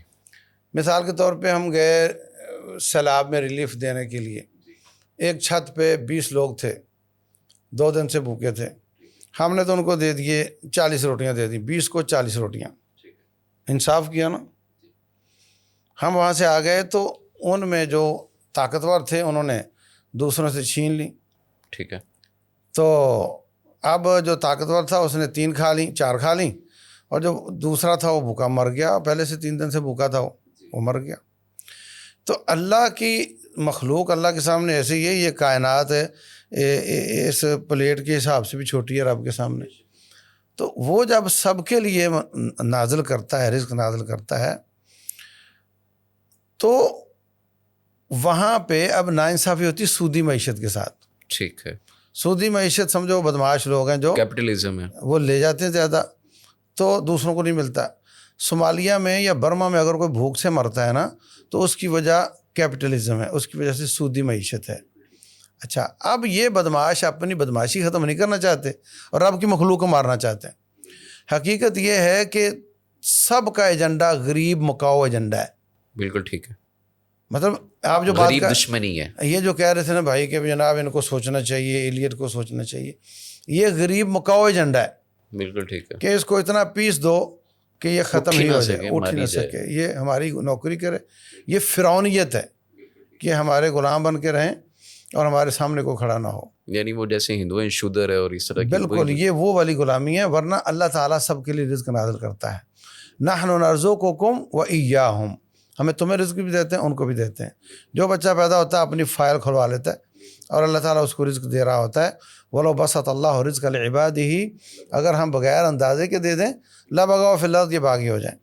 مثال کے طور پہ ہم گئے سیلاب میں ریلیف دینے کے لیے, ایک چھت پہ 20 لوگ تھے, 2 دن سے بھوکے تھے, ہم نے تو ان کو دے دیے 40 روٹیاں دے دیں, 20 کو 40 روٹیاں, انصاف کیا نا. ہم وہاں سے آ گئے تو ان میں جو طاقتور تھے انہوں نے دوسروں سے چھین لی. ٹھیک ہے. تو اب جو طاقتور تھا اس نے 3 کھا لیں, 4 کھا لیں, اور جو دوسرا تھا وہ بھوکا مر گیا, پہلے سے 3 دن سے بھوکا تھا وہ مر گیا. تو اللہ کی مخلوق اللہ کے سامنے ایسے ہی ہے, یہ کائنات ہے اس پلیٹ کے حساب سے بھی چھوٹی ہے رب کے سامنے. تو وہ جب سب کے لیے نازل کرتا ہے, رزق نازل کرتا ہے, تو وہاں پہ اب ناانصافی ہوتی سودی معیشت کے ساتھ. ٹھیک ہے. سودی معیشت سمجھو بدمعاش لوگ ہیں جو کیپٹلزم ہے, وہ لے جاتے ہیں زیادہ تو دوسروں کو نہیں ملتا. صومالیہ میں یا برما میں اگر کوئی بھوک سے مرتا ہے نا تو اس کی وجہ کیپٹلزم ہے, اس کی وجہ سے سودی معیشت ہے. اچھا, اب یہ بدمعاش اپنی بدمعاشی ختم نہیں کرنا چاہتے اور رب کی مخلوق کو مارنا چاہتے ہیں. حقیقت یہ ہے کہ سب کا ایجنڈا غریب مکاؤ ایجنڈا ہے. بالکل ٹھیک ہے. مطلب آپ جو بات غریب دشمنی ہے, یہ جو کہہ رہے تھے نا بھائی کہ جناب ان کو سوچنا چاہیے, ایلیٹ کو سوچنا چاہیے, یہ غریب مکاؤ ایجنڈا ہے. بالکل ٹھیک ہے. کہ اس کو اتنا پیس دو کہ یہ ختم ہی ہو جائے, اٹھ ہی نہ جائے. سکے, یہ ہماری نوکری کرے. یہ فرعونیت ہے کہ ہمارے غلام بن کے رہیں اور ہمارے سامنے کو کھڑا نہ ہو. یعنی وہ جیسے ہندو ہیں شودر ہے اور اس طرح کی. بالکل یہ وہ والی غلامی ہے, ورنہ اللہ تعالیٰ سب کے لیے رزق نازل کرتا ہے. نحن نرزقکم وإیاہم, ہمیں تمہیں رزق بھی دیتے ہیں ان کو بھی دیتے ہیں. جو بچہ پیدا ہوتا ہے اپنی فائل کھلوا لیتا ہے اور اللہ تعالیٰ اس کو رزق دے رہا ہوتا ہے. وَلَوْ بَسَطَ اللَّهُ رِزْقَ لِعِبَادِهِ, اگر ہم بغیر اندازے کے دے دیں لَبَغَوْا فِي الْأَرْضِ, یہ باغی ہو جائیں.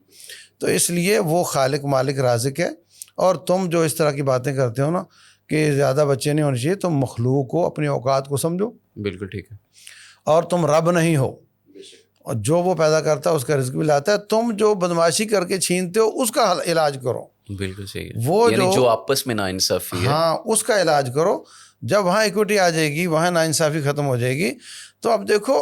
تو اس لیے وہ خالق مالک رازق ہے. اور تم جو اس طرح کی باتیں کرتے ہو نا کہ زیادہ بچے نہیں ہونے چاہیے, تم مخلوق کو اپنی اوقات کو سمجھو. بالکل ٹھیک ہے. اور تم رب نہیں ہو, اور جو وہ پیدا کرتا ہے اس کا رزق بھی لاتا ہے. تم جو بدمعاشی کر کے چھینتے ہو اس کا علاج کرو. بالکل صحیح ہے. وہ یعنی جو آپس میں ناانصافی ہے, ہاں اس کا علاج کرو. جب وہاں ایکوٹی آ جائے گی, وہاں ناانصافی ختم ہو جائے گی. تو اب دیکھو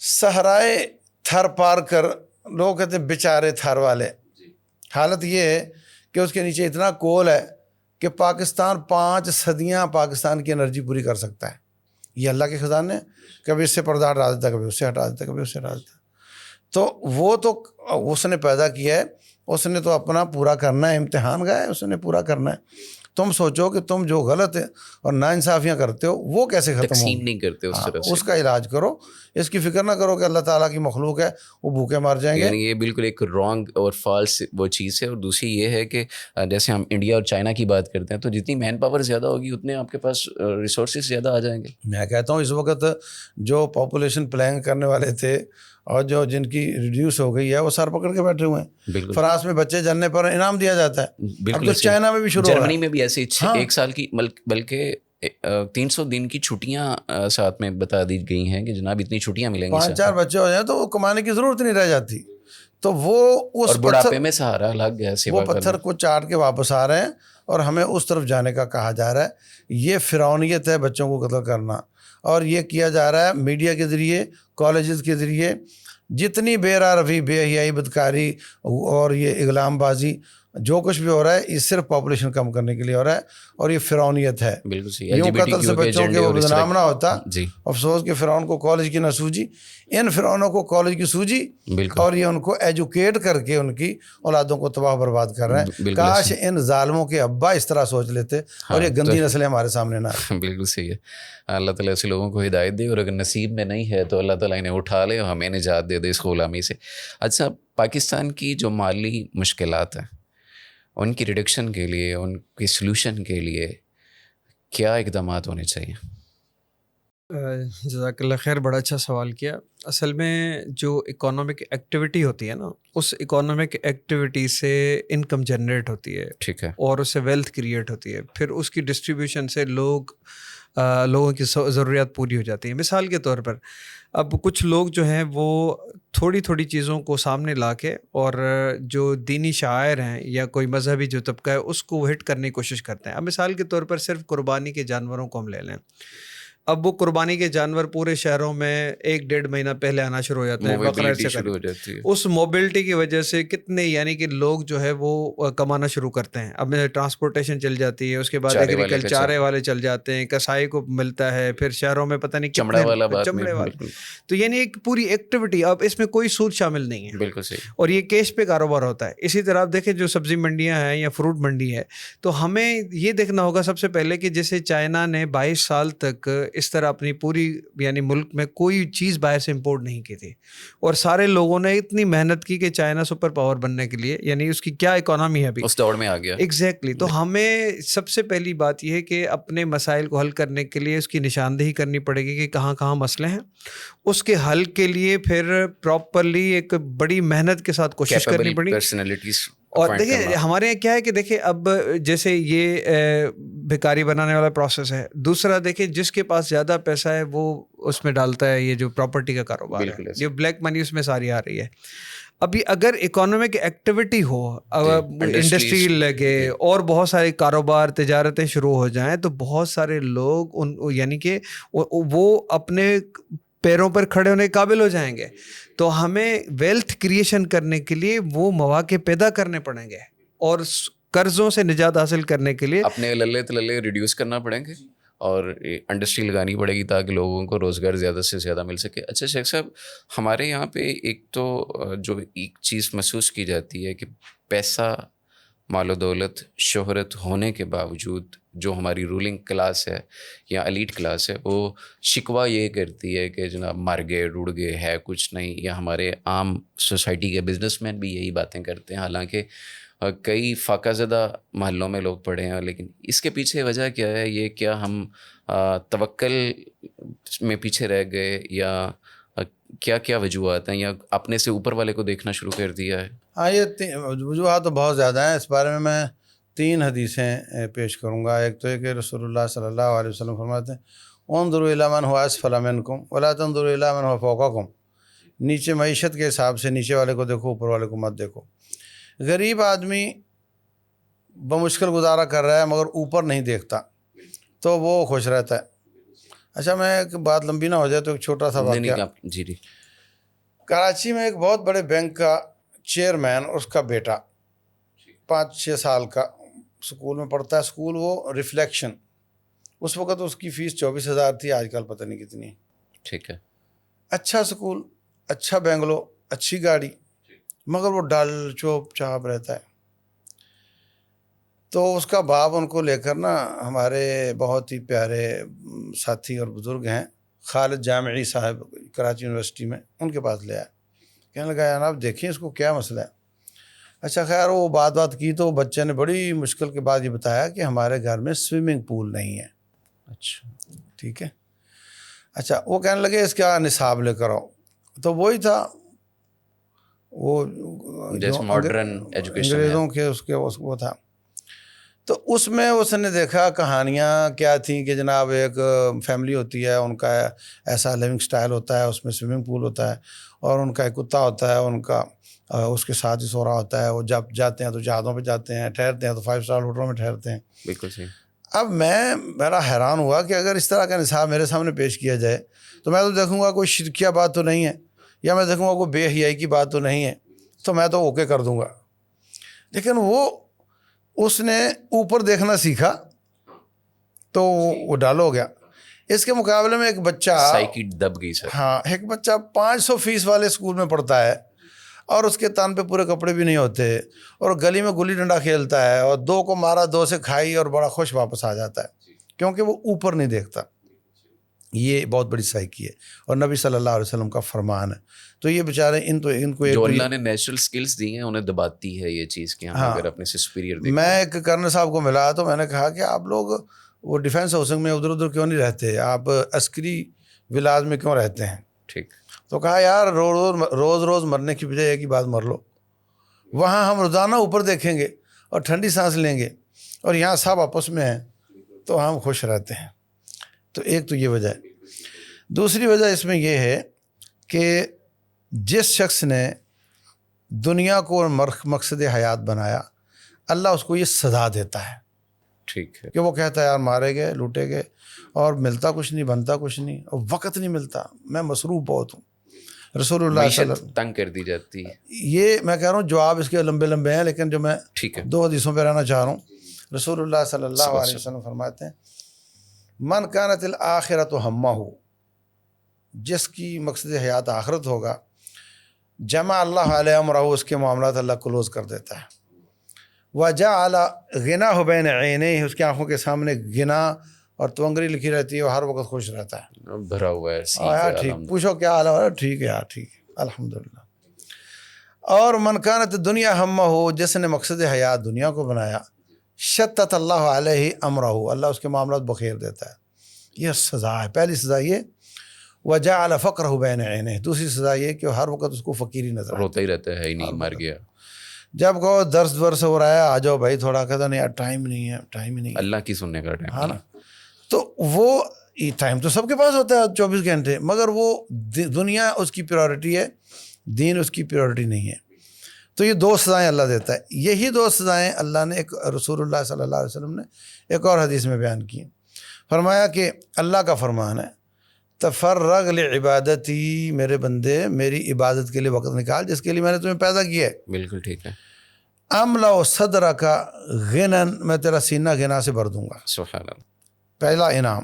صحرائے تھر پار کر, لوگ کہتے ہیں بیچارے تھر والے. حالت یہ ہے کہ اس کے نیچے اتنا کول ہے کہ پاکستان 5 صدیاں پاکستان کی انرجی پوری کر سکتا ہے. یہ اللہ کے خزانے, کبھی اس سے پردہ ہٹا دیتا, کبھی اس سے ہٹا دیتا, کبھی اس سے ہٹا دیتا. تو وہ تو اس نے پیدا کیا ہے, اس نے تو اپنا پورا کرنا ہے, امتحان کا ہے, اس نے پورا کرنا ہے. تم سوچو کہ تم جو غلط ہے اور ناانصافیاں کرتے ہو وہ کیسے ختم ہو. تقسیم نہیں کرتے اس طرح سے. اس کا علاج کرو, اس کی فکر نہ کرو کہ اللہ تعالیٰ کی مخلوق ہے وہ بھوکے مر جائیں گے. یعنی یہ بالکل ایک رانگ اور فالس وہ چیز ہے. اور دوسری یہ ہے کہ جیسے ہم انڈیا اور چائنا کی بات کرتے ہیں تو جتنی مین پاور زیادہ ہوگی اتنے آپ کے پاس ریسورسز زیادہ آ جائیں گے. میں کہتا ہوں اس وقت جو پاپولیشن پلان کرنے والے تھے اور جن کی ریڈیوس ہو گئی ہے وہ سر پکڑ کے بیٹھے ہوئے ہیں. فرانس میں بچے جننے پر انعام دیا جاتا ہے. اب تو چائنا میں بھی شروع ہو رہا ہے. جرمنی میں بھی ایسے 1 سال کی بلکہ 300 دن کی چھٹیاں ساتھ میں بتا دی گئی ہیں کہ جناب اتنی چھٹیاں ملیں گی. 5-4 بچے ہو جائیں تو وہ کمانے کی ضرورت نہیں رہ جاتی. تو وہ اس بڑھاپے میں سہارا لگ گیا, وہ پتھر کو چاٹ کے واپس آ رہے ہیں اور ہمیں اس طرف جانے کا کہا جا رہا ہے. یہ فرعونیت ہے, بچوں کو قتل کرنا. اور یہ کیا جا رہا ہے میڈیا کے ذریعے, کالجز کے ذریعے. جتنی بے روی, بے حیائی, بدکاری اور یہ اغلام بازی جو کچھ بھی ہو رہا ہے یہ صرف پاپولیشن کم کرنے کے لیے ہو رہا ہے. اور یہ فرعونیت ہے. بالکل صحیح. یوں قتل سے بچوں کے وہ بدنام نہ ہوتا. جی افسوس کہ فرعون کو کالج کی نہ سوجی, ان فرعونوں کو کالج کی سوجی. بالکل. اور یہ ان کو ایجوکیٹ کر کے ان کی اولادوں کو تباہ برباد کر رہے ہیں. کاش ان ظالموں کے ابا اس طرح سوچ لیتے اور یہ گندی نسلیں ہمارے سامنے نہ آتی. بالکل صحیح ہے. اللہ تعالیٰ ایسے لوگوں کو ہدایت دے, اور اگر نصیب میں نہیں ہے تو اللہ تعالیٰ انہیں اٹھا لے اور ہمیں نجات دے دے اس غلامی سے. اچھا, پاکستان کی جو مالی مشکلات ہیں ان کی ریڈکشن کے لیے, ان کی سلوشن کے لیے کیا اقدامات ہونے چاہیے؟ جزاک اللہ خیر, بڑا اچھا سوال کیا. اصل میں جو اکانومک ایکٹیویٹی ہوتی ہے نا, اس اکانومک ایکٹیویٹی سے انکم جنریٹ ہوتی ہے. ٹھیک ہے. اور اس سے ویلتھ کریٹ ہوتی ہے. پھر اس کی ڈسٹریبیوشن سے لوگ لوگوں کی ضروریات پوری ہو جاتی ہیں. مثال کے طور پر اب کچھ لوگ جو ہیں وہ تھوڑی تھوڑی چیزوں کو سامنے لا کے اور جو دینی شاعر ہیں یا کوئی مذہبی جو طبقہ ہے اس کو ہٹ کرنے کی کوشش کرتے ہیں. اب مثال کے طور پر صرف قربانی کے جانوروں کو ہم لے لیں. اب وہ قربانی کے جانور پورے شہروں میں 1-1.5 مہینہ پہلے آنا شروع ہو جاتے ہیں. بقرہ سے شروع ہو جاتی ہے. اس موبلٹی کی وجہ سے کتنے یعنی کہ لوگ جو ہے وہ کمانا شروع کرتے ہیں. اب ٹرانسپورٹیشن چل جاتی ہے, اس کے بعد ایگریکلچر چارے والے چل جاتے ہیں, کسائی کو ملتا ہے, پھر شہروں میں پتہ نہیں چمڑا والا چمڑے والے. تو یعنی ایک پوری ایکٹیویٹی, اب اس میں کوئی سود شامل نہیں ہے. بالکل صحیح. اور یہ کیش پہ کاروبار ہوتا ہے. اسی طرح آپ دیکھیں جو سبزی منڈیاں ہیں یا فروٹ منڈی ہے, تو ہمیں یہ دیکھنا ہوگا سب سے پہلے کہ جیسے چائنا نے 22 سال تک اس طرح اپنی پوری یعنی ملک میں کوئی چیز باہر سے امپورٹ نہیں کی تھی, اور سارے لوگوں نے اتنی محنت کی کہ چائنا سپر پاور بننے کے لیے, یعنی اس کی کیا اکانومی ہے ابھی اس دوڑ میں آ گیا. ایگزیکٹلی. تو ہمیں سب سے پہلی بات یہ ہے کہ اپنے مسائل کو حل کرنے کے لیے اس کی نشاندہی کرنی پڑے گی کہ کہاں کہاں مسئلے ہیں. اس کے حل کے لیے پھر پراپرلی ایک بڑی محنت کے ساتھ کوشش کرنی پڑی. اور دیکھیں ہمارے یہاں کیا ہے کہ دیکھیں اب جیسے یہ بھکاری بنانے والا پروسیس ہے. دوسرا دیکھیں جس کے پاس زیادہ پیسہ ہے وہ اس میں ڈالتا ہے یہ جو پراپرٹی کا کاروبار ہے, جو بلیک منی اس میں ساری آ رہی ہے. ابھی اگر اکانومک ایکٹیویٹی ہو, انڈسٹری لگے اور بہت سارے کاروبار تجارتیں شروع ہو جائیں, تو بہت سارے لوگ یعنی کہ وہ اپنے پیروں پر کھڑے ہونے کے قابل ہو جائیں گے. تو ہمیں ویلتھ کریشن کرنے کے لیے وہ مواقع پیدا کرنے پڑیں گے, اور قرضوں سے نجات حاصل کرنے کے لیے اپنے للے تللے ریڈیوس کرنا پڑیں گے اور انڈسٹری لگانی پڑے گی تاکہ لوگوں کو روزگار زیادہ سے زیادہ مل سکے. اچھا شیخ صاحب, ہمارے یہاں پہ ایک تو جو ایک چیز محسوس کی جاتی ہے کہ پیسہ, مال و دولت, شہرت ہونے کے باوجود جو ہماری رولنگ کلاس ہے یا ایلیٹ کلاس ہے وہ شکوہ یہ کرتی ہے کہ جناب مر گئے, رڑ گئے, ہے کچھ نہیں. یا ہمارے عام سوسائٹی کے بزنس مین بھی یہی باتیں کرتے ہیں, حالانکہ کئی فاقہ زدہ محلوں میں لوگ پڑے ہیں. لیکن اس کے پیچھے وجہ کیا ہے؟ یہ کیا ہم توکل میں پیچھے رہ گئے یا کیا کیا وجوہات ہیں, یا اپنے سے اوپر والے کو دیکھنا شروع کر دیا ہے؟ ہاں, یہ وجوہات تو بہت زیادہ ہیں. اس بارے میں 3 حدیثیں پیش کروں گا. ایک تو یہ کہ رسول اللہ صلی اللہ علیہ وسلم فرماتے ہیں انظروا الی من هو اسفل منکم ولا تنظروا الی من هو فوقکم. نیچے معیشت کے حساب سے نیچے والے کو دیکھو, اوپر والے کو مت دیکھو. غریب آدمی بمشکل گزارا کر رہا ہے مگر اوپر نہیں دیکھتا تو وہ خوش رہتا ہے. اچھا, میں ایک بات لمبی نہ ہو جائے تو ایک چھوٹا سا واقعہ. جی. کراچی میں ایک بہت بڑے بینک کا چیئرمین, اس کا بیٹا 5-6 سال کا اسکول میں پڑھتا ہے. اسکول وہ ریفلیکشن, اس وقت اس کی فیس 24,000 تھی, آج کل پتہ نہیں کتنی. ٹھیک ہے. اچھا اسکول, اچھا بنگلو, اچھی گاڑی, مگر وہ ڈل چوپ چاپ رہتا ہے. تو اس کا باپ ان کو لے کر نا, ہمارے بہت ہی پیارے ساتھی اور بزرگ ہیں خالد جامعی صاحب کراچی یونیورسٹی میں, ان کے پاس لے آیا. کہنے لگا جناب دیکھیں اس کو کیا مسئلہ ہے. اچھا خیر, وہ بات کی تو بچے نے بڑی مشکل کے بعد یہ بتایا کہ ہمارے گھر میں سوئمنگ پول نہیں ہے. اچھا ٹھیک ہے. اچھا, وہ کہنے لگے اس کا نصاب لے کر آؤ. تو وہی تھا وہ ماڈرن ایجوکیشن انگریزوں کے اس کے وہ تھا. تو اس میں اس نے دیکھا کہانیاں کیا تھیں کہ جناب ایک فیملی ہوتی ہے, ان کا ایسا لیونگ سٹائل ہوتا ہے, اس میں سوئمنگ پول ہوتا ہے, اور ان کا ایک کتا ہوتا ہے, ان کا اس کے ساتھ ہی سو رہا ہوتا ہے. وہ جب جاتے ہیں تو جہازوں پہ جاتے ہیں, ٹھہرتے ہیں تو 5 اسٹار ہوٹلوں میں ٹھہرتے ہیں. بالکل صحیح. اب میرا حیران ہوا کہ اگر اس طرح کا نصاب میرے سامنے پیش کیا جائے تو میں تو دیکھوں گا کوئی شرکیہ بات تو نہیں ہے, یا میں دیکھوں گا کوئی بے حیائی کی بات تو نہیں ہے, تو میں تو اوکے کر دوں گا. لیکن اس نے اوپر دیکھنا سیکھا تو وہ ڈال ہو گیا. اس کے مقابلے میں ایک بچہ سائیکی دب گئی سر. ہاں, ایک بچہ 500 فیس والے اسکول میں پڑھتا ہے اور اس کے تن پہ پورے کپڑے بھی نہیں ہوتے, اور گلی میں گلی ڈنڈا کھیلتا ہے, اور 2 کو مارا 2 سے کھائی اور بڑا خوش واپس آ جاتا ہے, کیونکہ وہ اوپر نہیں دیکھتا. یہ بہت بڑی سائیکی ہے اور نبی صلی اللہ علیہ وسلم کا فرمان ہے. تو یہ بیچارے ان کو جو اللہ نے نیچرل سکلز دی ہیں انہیں دباتی ہے یہ چیز کہ ہم اگر اپنے سے سپیریئر دیکھیں. میں ایک کرنل صاحب کو ملا تو میں نے کہا کہ آپ لوگ وہ ڈیفینس ہاؤسنگ میں ادھر کیوں نہیں رہتے, آپ عسکری ولاز میں کیوں رہتے ہیں؟ ٹھیک. تو کہا یار روز مرنے کی بجائے ایک ہی بات مر لو. وہاں ہم روزانہ اوپر دیکھیں گے اور ٹھنڈی سانس لیں گے, اور یہاں سب آپس میں ہیں تو ہم خوش رہتے ہیں. تو ایک تو یہ وجہ ہے. دوسری وجہ اس میں یہ ہے کہ جس شخص نے دنیا کو مقصد حیات بنایا اللہ اس کو یہ سزا دیتا ہے ٹھیک ہے. کہ وہ کہتا ہے یار مارے گئے لوٹے گئے اور ملتا کچھ نہیں بنتا کچھ نہیں اور وقت نہیں ملتا, میں مصروف بہت ہوں. رسول اللہ صلی اللہ علیہ وسلم تنگ کر دی جاتی ہے. یہ میں کہہ رہا ہوں جواب اس کے لمبے لمبے ہیں لیکن جو میں ٹھیک ہے. 2 حدیثوں پہ رہنا چاہ رہا ہوں. رسول اللہ صلی اللہ علیہ وسلم فرماتے ہیں من کانت الآخرۃ ہمہ, جس کی مقصد حیات آخرت ہوگا جمع اللہ علیہ امرہ, اس کے معاملات اللہ کلوز کر دیتا ہے. وجعل غناہ بین عینیہ, اس کی آنکھوں کے سامنے غنا اور تونگری لکھی رہتی ہے, وہ ہر وقت خوش رہتا ہے. بھرا ہوا ہے یار ٹھیک, پوچھو کیا حال ہے, ٹھیک ہے یار ٹھیک ہے الحمدللہ. اور من کانت دنیا ہمہ ہو, جس نے مقصد حیات دنیا کو بنایا شتت اللہ علیہ امرہ, اللہ اس کے معاملات بخیر دیتا ہے. یہ سزا ہے. پہلی سزا یہ وجعل فقرہ بین عینیہ, دوسری سزا یہ کہ ہر وقت اس کو فقیری نظر آتا ہے, روتا ہی رہتا ہے, ہی نہیں مر گیا. جب کہو درس ورس ہو رہا ہے آ جاؤ بھائی تھوڑا, کہتا نہیں یار ٹائم نہیں ہے, ٹائم ہی نہیں ہے. اللہ کی سننے کا ٹائم ہاں نا, تو وہ ٹائم تو سب کے پاس ہوتا ہے 24 گھنٹے, مگر وہ دنیا اس کی پریورٹی ہے, دین اس کی پریورٹی نہیں ہے. تو یہ 2 سزائیں اللہ دیتا ہے. یہی 2 سزائیں اللہ نے ایک رسول اللہ صلی اللہ علیہ وسلم نے ایک اور حدیث میں بیان کی. فرمایا کہ اللہ کا فرمان ہے تفرغ لعبادتی, میرے بندے میری عبادت کے لیے وقت نکال جس کے لیے میں نے تمہیں پیدا کیا ہے. بالکل ٹھیک ہے. املا صدرک غنن, میں تیرا سینہ غنا سے بھر دوں گا, سبحان اللہ. پہلا انعام.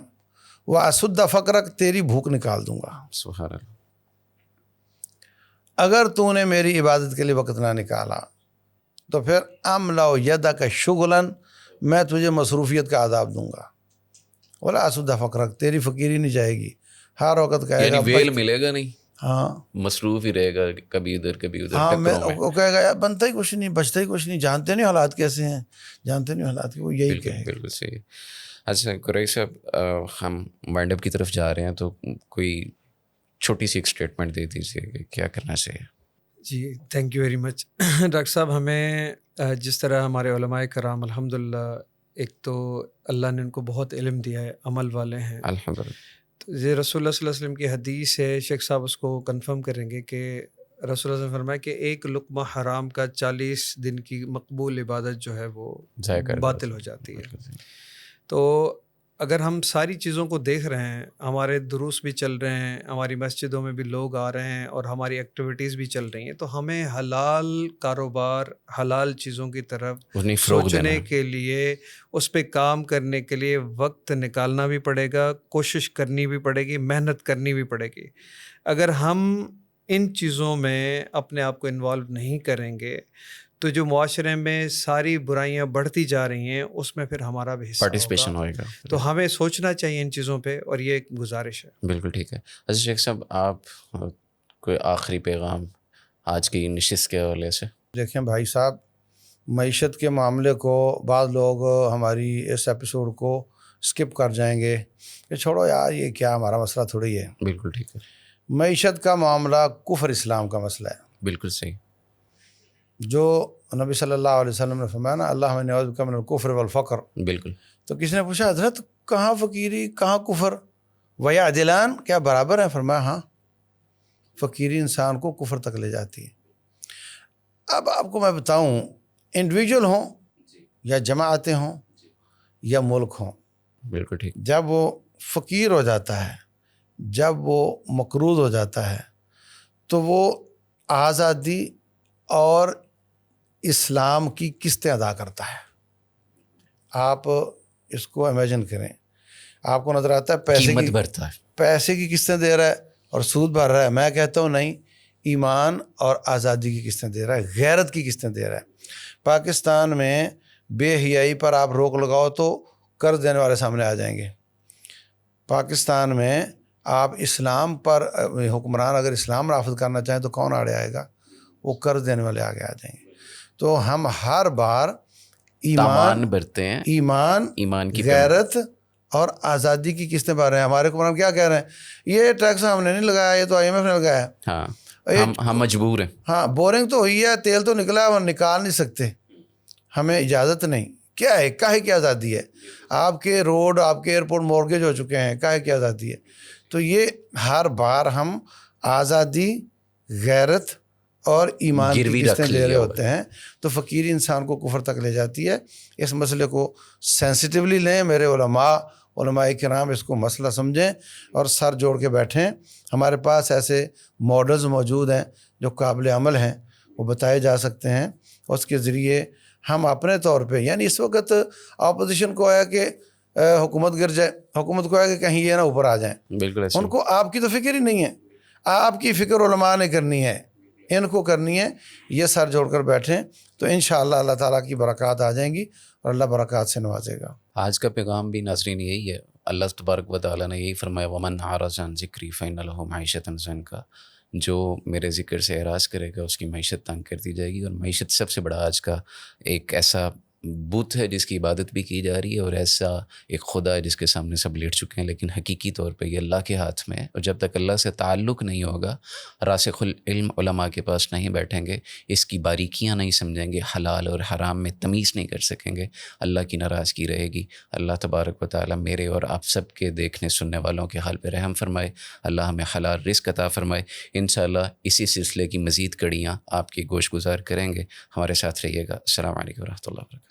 واسد فقرک, تیری بھوک نکال دوں گا. سبحان اللہ. اگر تو نے میری عبادت کے لیے وقت نہ نکالا تو پھر املا یدک شغلاً, میں تجھے مصروفیت کا عذاب دوں گا. ولا اسد فقرک, تیری فقیری نہیں جائے گی, ہر وقت کہے یعنی گا ویل ملے گا نہیں, ہاں مصروف ہی رہے گا, کبھی ادھر کبھی ادھر. ہاں, میں وہ کہے گا یار بنتا ہی کچھ نہیں, بچتا ہی کچھ نہیں, جانتے نہیں حالات کیسے ہیں, جانتے نہیں حالات کی, وہ یہی کہے گا. بالکل صحیح. اچھا قریش صاحب, ہم وائنڈ اپ کی طرف جا رہے ہیں, تو کوئی چھوٹی سی ایک اسٹیٹمنٹ دے دیجیے کہ کیا کرنا چاہیے. جی thank you very much. Doctor صاحب, ہمیں جس طرح ہمارے علماء کرام الحمدللہ, ایک تو اللہ نے ان کو بہت علم دیا ہے, عمل والے ہیں الحمدللہ. تو یہ رسول اللہ صلی اللہ علیہ وسلم کی حدیث ہے, شیخ صاحب اس کو کنفرم کریں گے کہ رسول اللہ صلی اللہ علیہ وسلم فرمایا کہ ایک لقمہ حرام کا 40 دن کی مقبول عبادت جو ہے وہ باطل ہو جاتی ہے. تو اگر ہم ساری چیزوں کو دیکھ رہے ہیں, ہمارے دروس بھی چل رہے ہیں, ہماری مسجدوں میں بھی لوگ آ رہے ہیں اور ہماری ایکٹیویٹیز بھی چل رہی ہیں, تو ہمیں حلال کاروبار, حلال چیزوں کی طرف سوچنے کے لیے, اس پہ کام کرنے کے لیے وقت نکالنا بھی پڑے گا, کوشش کرنی بھی پڑے گی, محنت کرنی بھی پڑے گی. اگر ہم ان چیزوں میں اپنے آپ کو انوالو نہیں کریں گے تو جو معاشرے میں ساری برائیاں بڑھتی جا رہی ہیں اس میں پھر ہمارا بھی حصہ پارٹیسپیشن ہوئے گا. تو ہمیں سوچنا چاہیے ان چیزوں پہ, اور یہ ایک گزارش ہے. بالکل ٹھیک ہے. اچھا شیخ صاحب, آپ کوئی آخری پیغام آج کی نشست کے حوالے سے؟ دیکھیں بھائی صاحب, معیشت کے معاملے کو بعض لوگ ہماری اس ایپیسوڈ کو اسکپ کر جائیں گے کہ چھوڑو یار یہ کیا ہمارا مسئلہ تھوڑی ہے. بالکل ٹھیک ہے. معیشت کا معاملہ کفر اسلام کا مسئلہ ہے. بالکل صحیح. جو نبی صلی اللہ علیہ وسلم نے فرمایا نا, اللہ نعوذ بک من الکفر والفقر. بالکل. تو کسی نے پوچھا حضرت کہاں فقیری کہاں کفر, ویعدلان, کیا برابر ہیں؟ فرمایا ہاں, فقیری انسان کو کفر تک لے جاتی ہے. اب آپ کو میں بتاؤں, انڈیویجول ہوں یا جماعتیں ہوں یا ملک ہوں, بالکل ٹھیک. جب وہ فقیر ہو جاتا ہے, جب وہ مقروض ہو جاتا ہے, تو وہ آزادی اور اسلام کی قسطیں ادا کرتا ہے. آپ اس کو امیجن کریں, آپ کو نظر آتا ہے پیسے کی قسطیں دے رہا ہے اور سود بھر رہا ہے. میں کہتا ہوں نہیں, ایمان اور آزادی کی قسطیں دے رہا ہے, غیرت کی قسطیں دے رہا ہے. پاکستان میں بے حیائی پر آپ روک لگاؤ تو قرض دینے والے سامنے آ جائیں گے. پاکستان میں آپ اسلام پر حکمران اگر اسلام نافذ کرنا چاہیں تو کون آڑے آئے گا؟ وہ قرض دینے والے آگے آ جائیں گے. تو ہم ہر بار ایمان برتے ہیں, ایمان کی غیرت اور آزادی کی قسطیں بھر رہے ہیں. ہمارے حکمران کیا کہہ رہے ہیں؟ یہ ٹیکس ہم نے نہیں لگایا, یہ تو IMF نے لگایا. ہاں, ہم مجبور ہیں. ہاں, بورنگ تو ہوئی ہے, تیل تو نکلا ہے, وہ نکال نہیں سکتے, ہمیں اجازت نہیں. کیا ہے کاہے کی آزادی ہے؟ آپ کے روڈ آپ کے ایئرپورٹ مورگیج ہو چکے ہیں، کاہے کی آزادی ہے؟ تو یہ ہر بار ہم آزادی، غیرت اور ایمان کی گروی قسطیں رکھ دے رہے لیا ہوا ہوتے ہیں، تو فقیری انسان کو کفر تک لے جاتی ہے۔ اس مسئلے کو سینسٹیولی لیں، میرے علماء کرام اس کو مسئلہ سمجھیں اور سر جوڑ کے بیٹھیں۔ ہمارے پاس ایسے ماڈلز موجود ہیں جو قابل عمل ہیں، وہ بتائے جا سکتے ہیں، اس کے ذریعے ہم اپنے طور پہ، یعنی اس وقت اپوزیشن کو آیا کہ حکومت گر جائے، حکومت کو آیا کہ کہیں یہ نہ اوپر آ جائیں، بالکل ایسے ان کو آپ کی تو فکر ہی نہیں ہے، آپ کی فکر علماء نے کرنی ہے، ان کو کرنی ہے۔ یہ سر جوڑ کر بیٹھیں تو انشاءاللہ اللہ تعالیٰ کی برکات آ جائیں گی اور اللہ برکات سے نوازے گا۔ آج کا پیغام بھی ناظرین یہی ہے، اللہ تبارک و تعالیٰ نے یہی فرمایا ومن اعرض عن ذکری فإن له معیشۃ ضنکا، جو میرے ذکر سے اعراض کرے گا اس کی معیشت تنگ کر دی جائے گی۔ اور معیشت سب سے بڑا آج کا ایک ایسا بت ہے جس کی عبادت بھی کی جا رہی ہے، اور ایسا ایک خدا ہے جس کے سامنے سب لیٹ چکے ہیں، لیکن حقیقی طور پہ یہ اللہ کے ہاتھ میں ہے، اور جب تک اللہ سے تعلق نہیں ہوگا، راسخ العلم علماء کے پاس نہیں بیٹھیں گے، اس کی باریکیاں نہیں سمجھیں گے، حلال اور حرام میں تمیز نہیں کر سکیں گے، اللہ کی ناراضگی رہے گی۔ اللہ تبارک و تعالیٰ میرے اور آپ سب کے دیکھنے سننے والوں کے حال پہ رحم فرمائے، اللہ ہمیں حلال رزق عطا فرمائے۔ انشاءاللہ اسی سلسلے کی مزید کڑیاں آپ کی گوش گزار کریں گے، ہمارے ساتھ رہیے گا۔ السلام علیکم ورحمۃ اللہ وبرکاتہ۔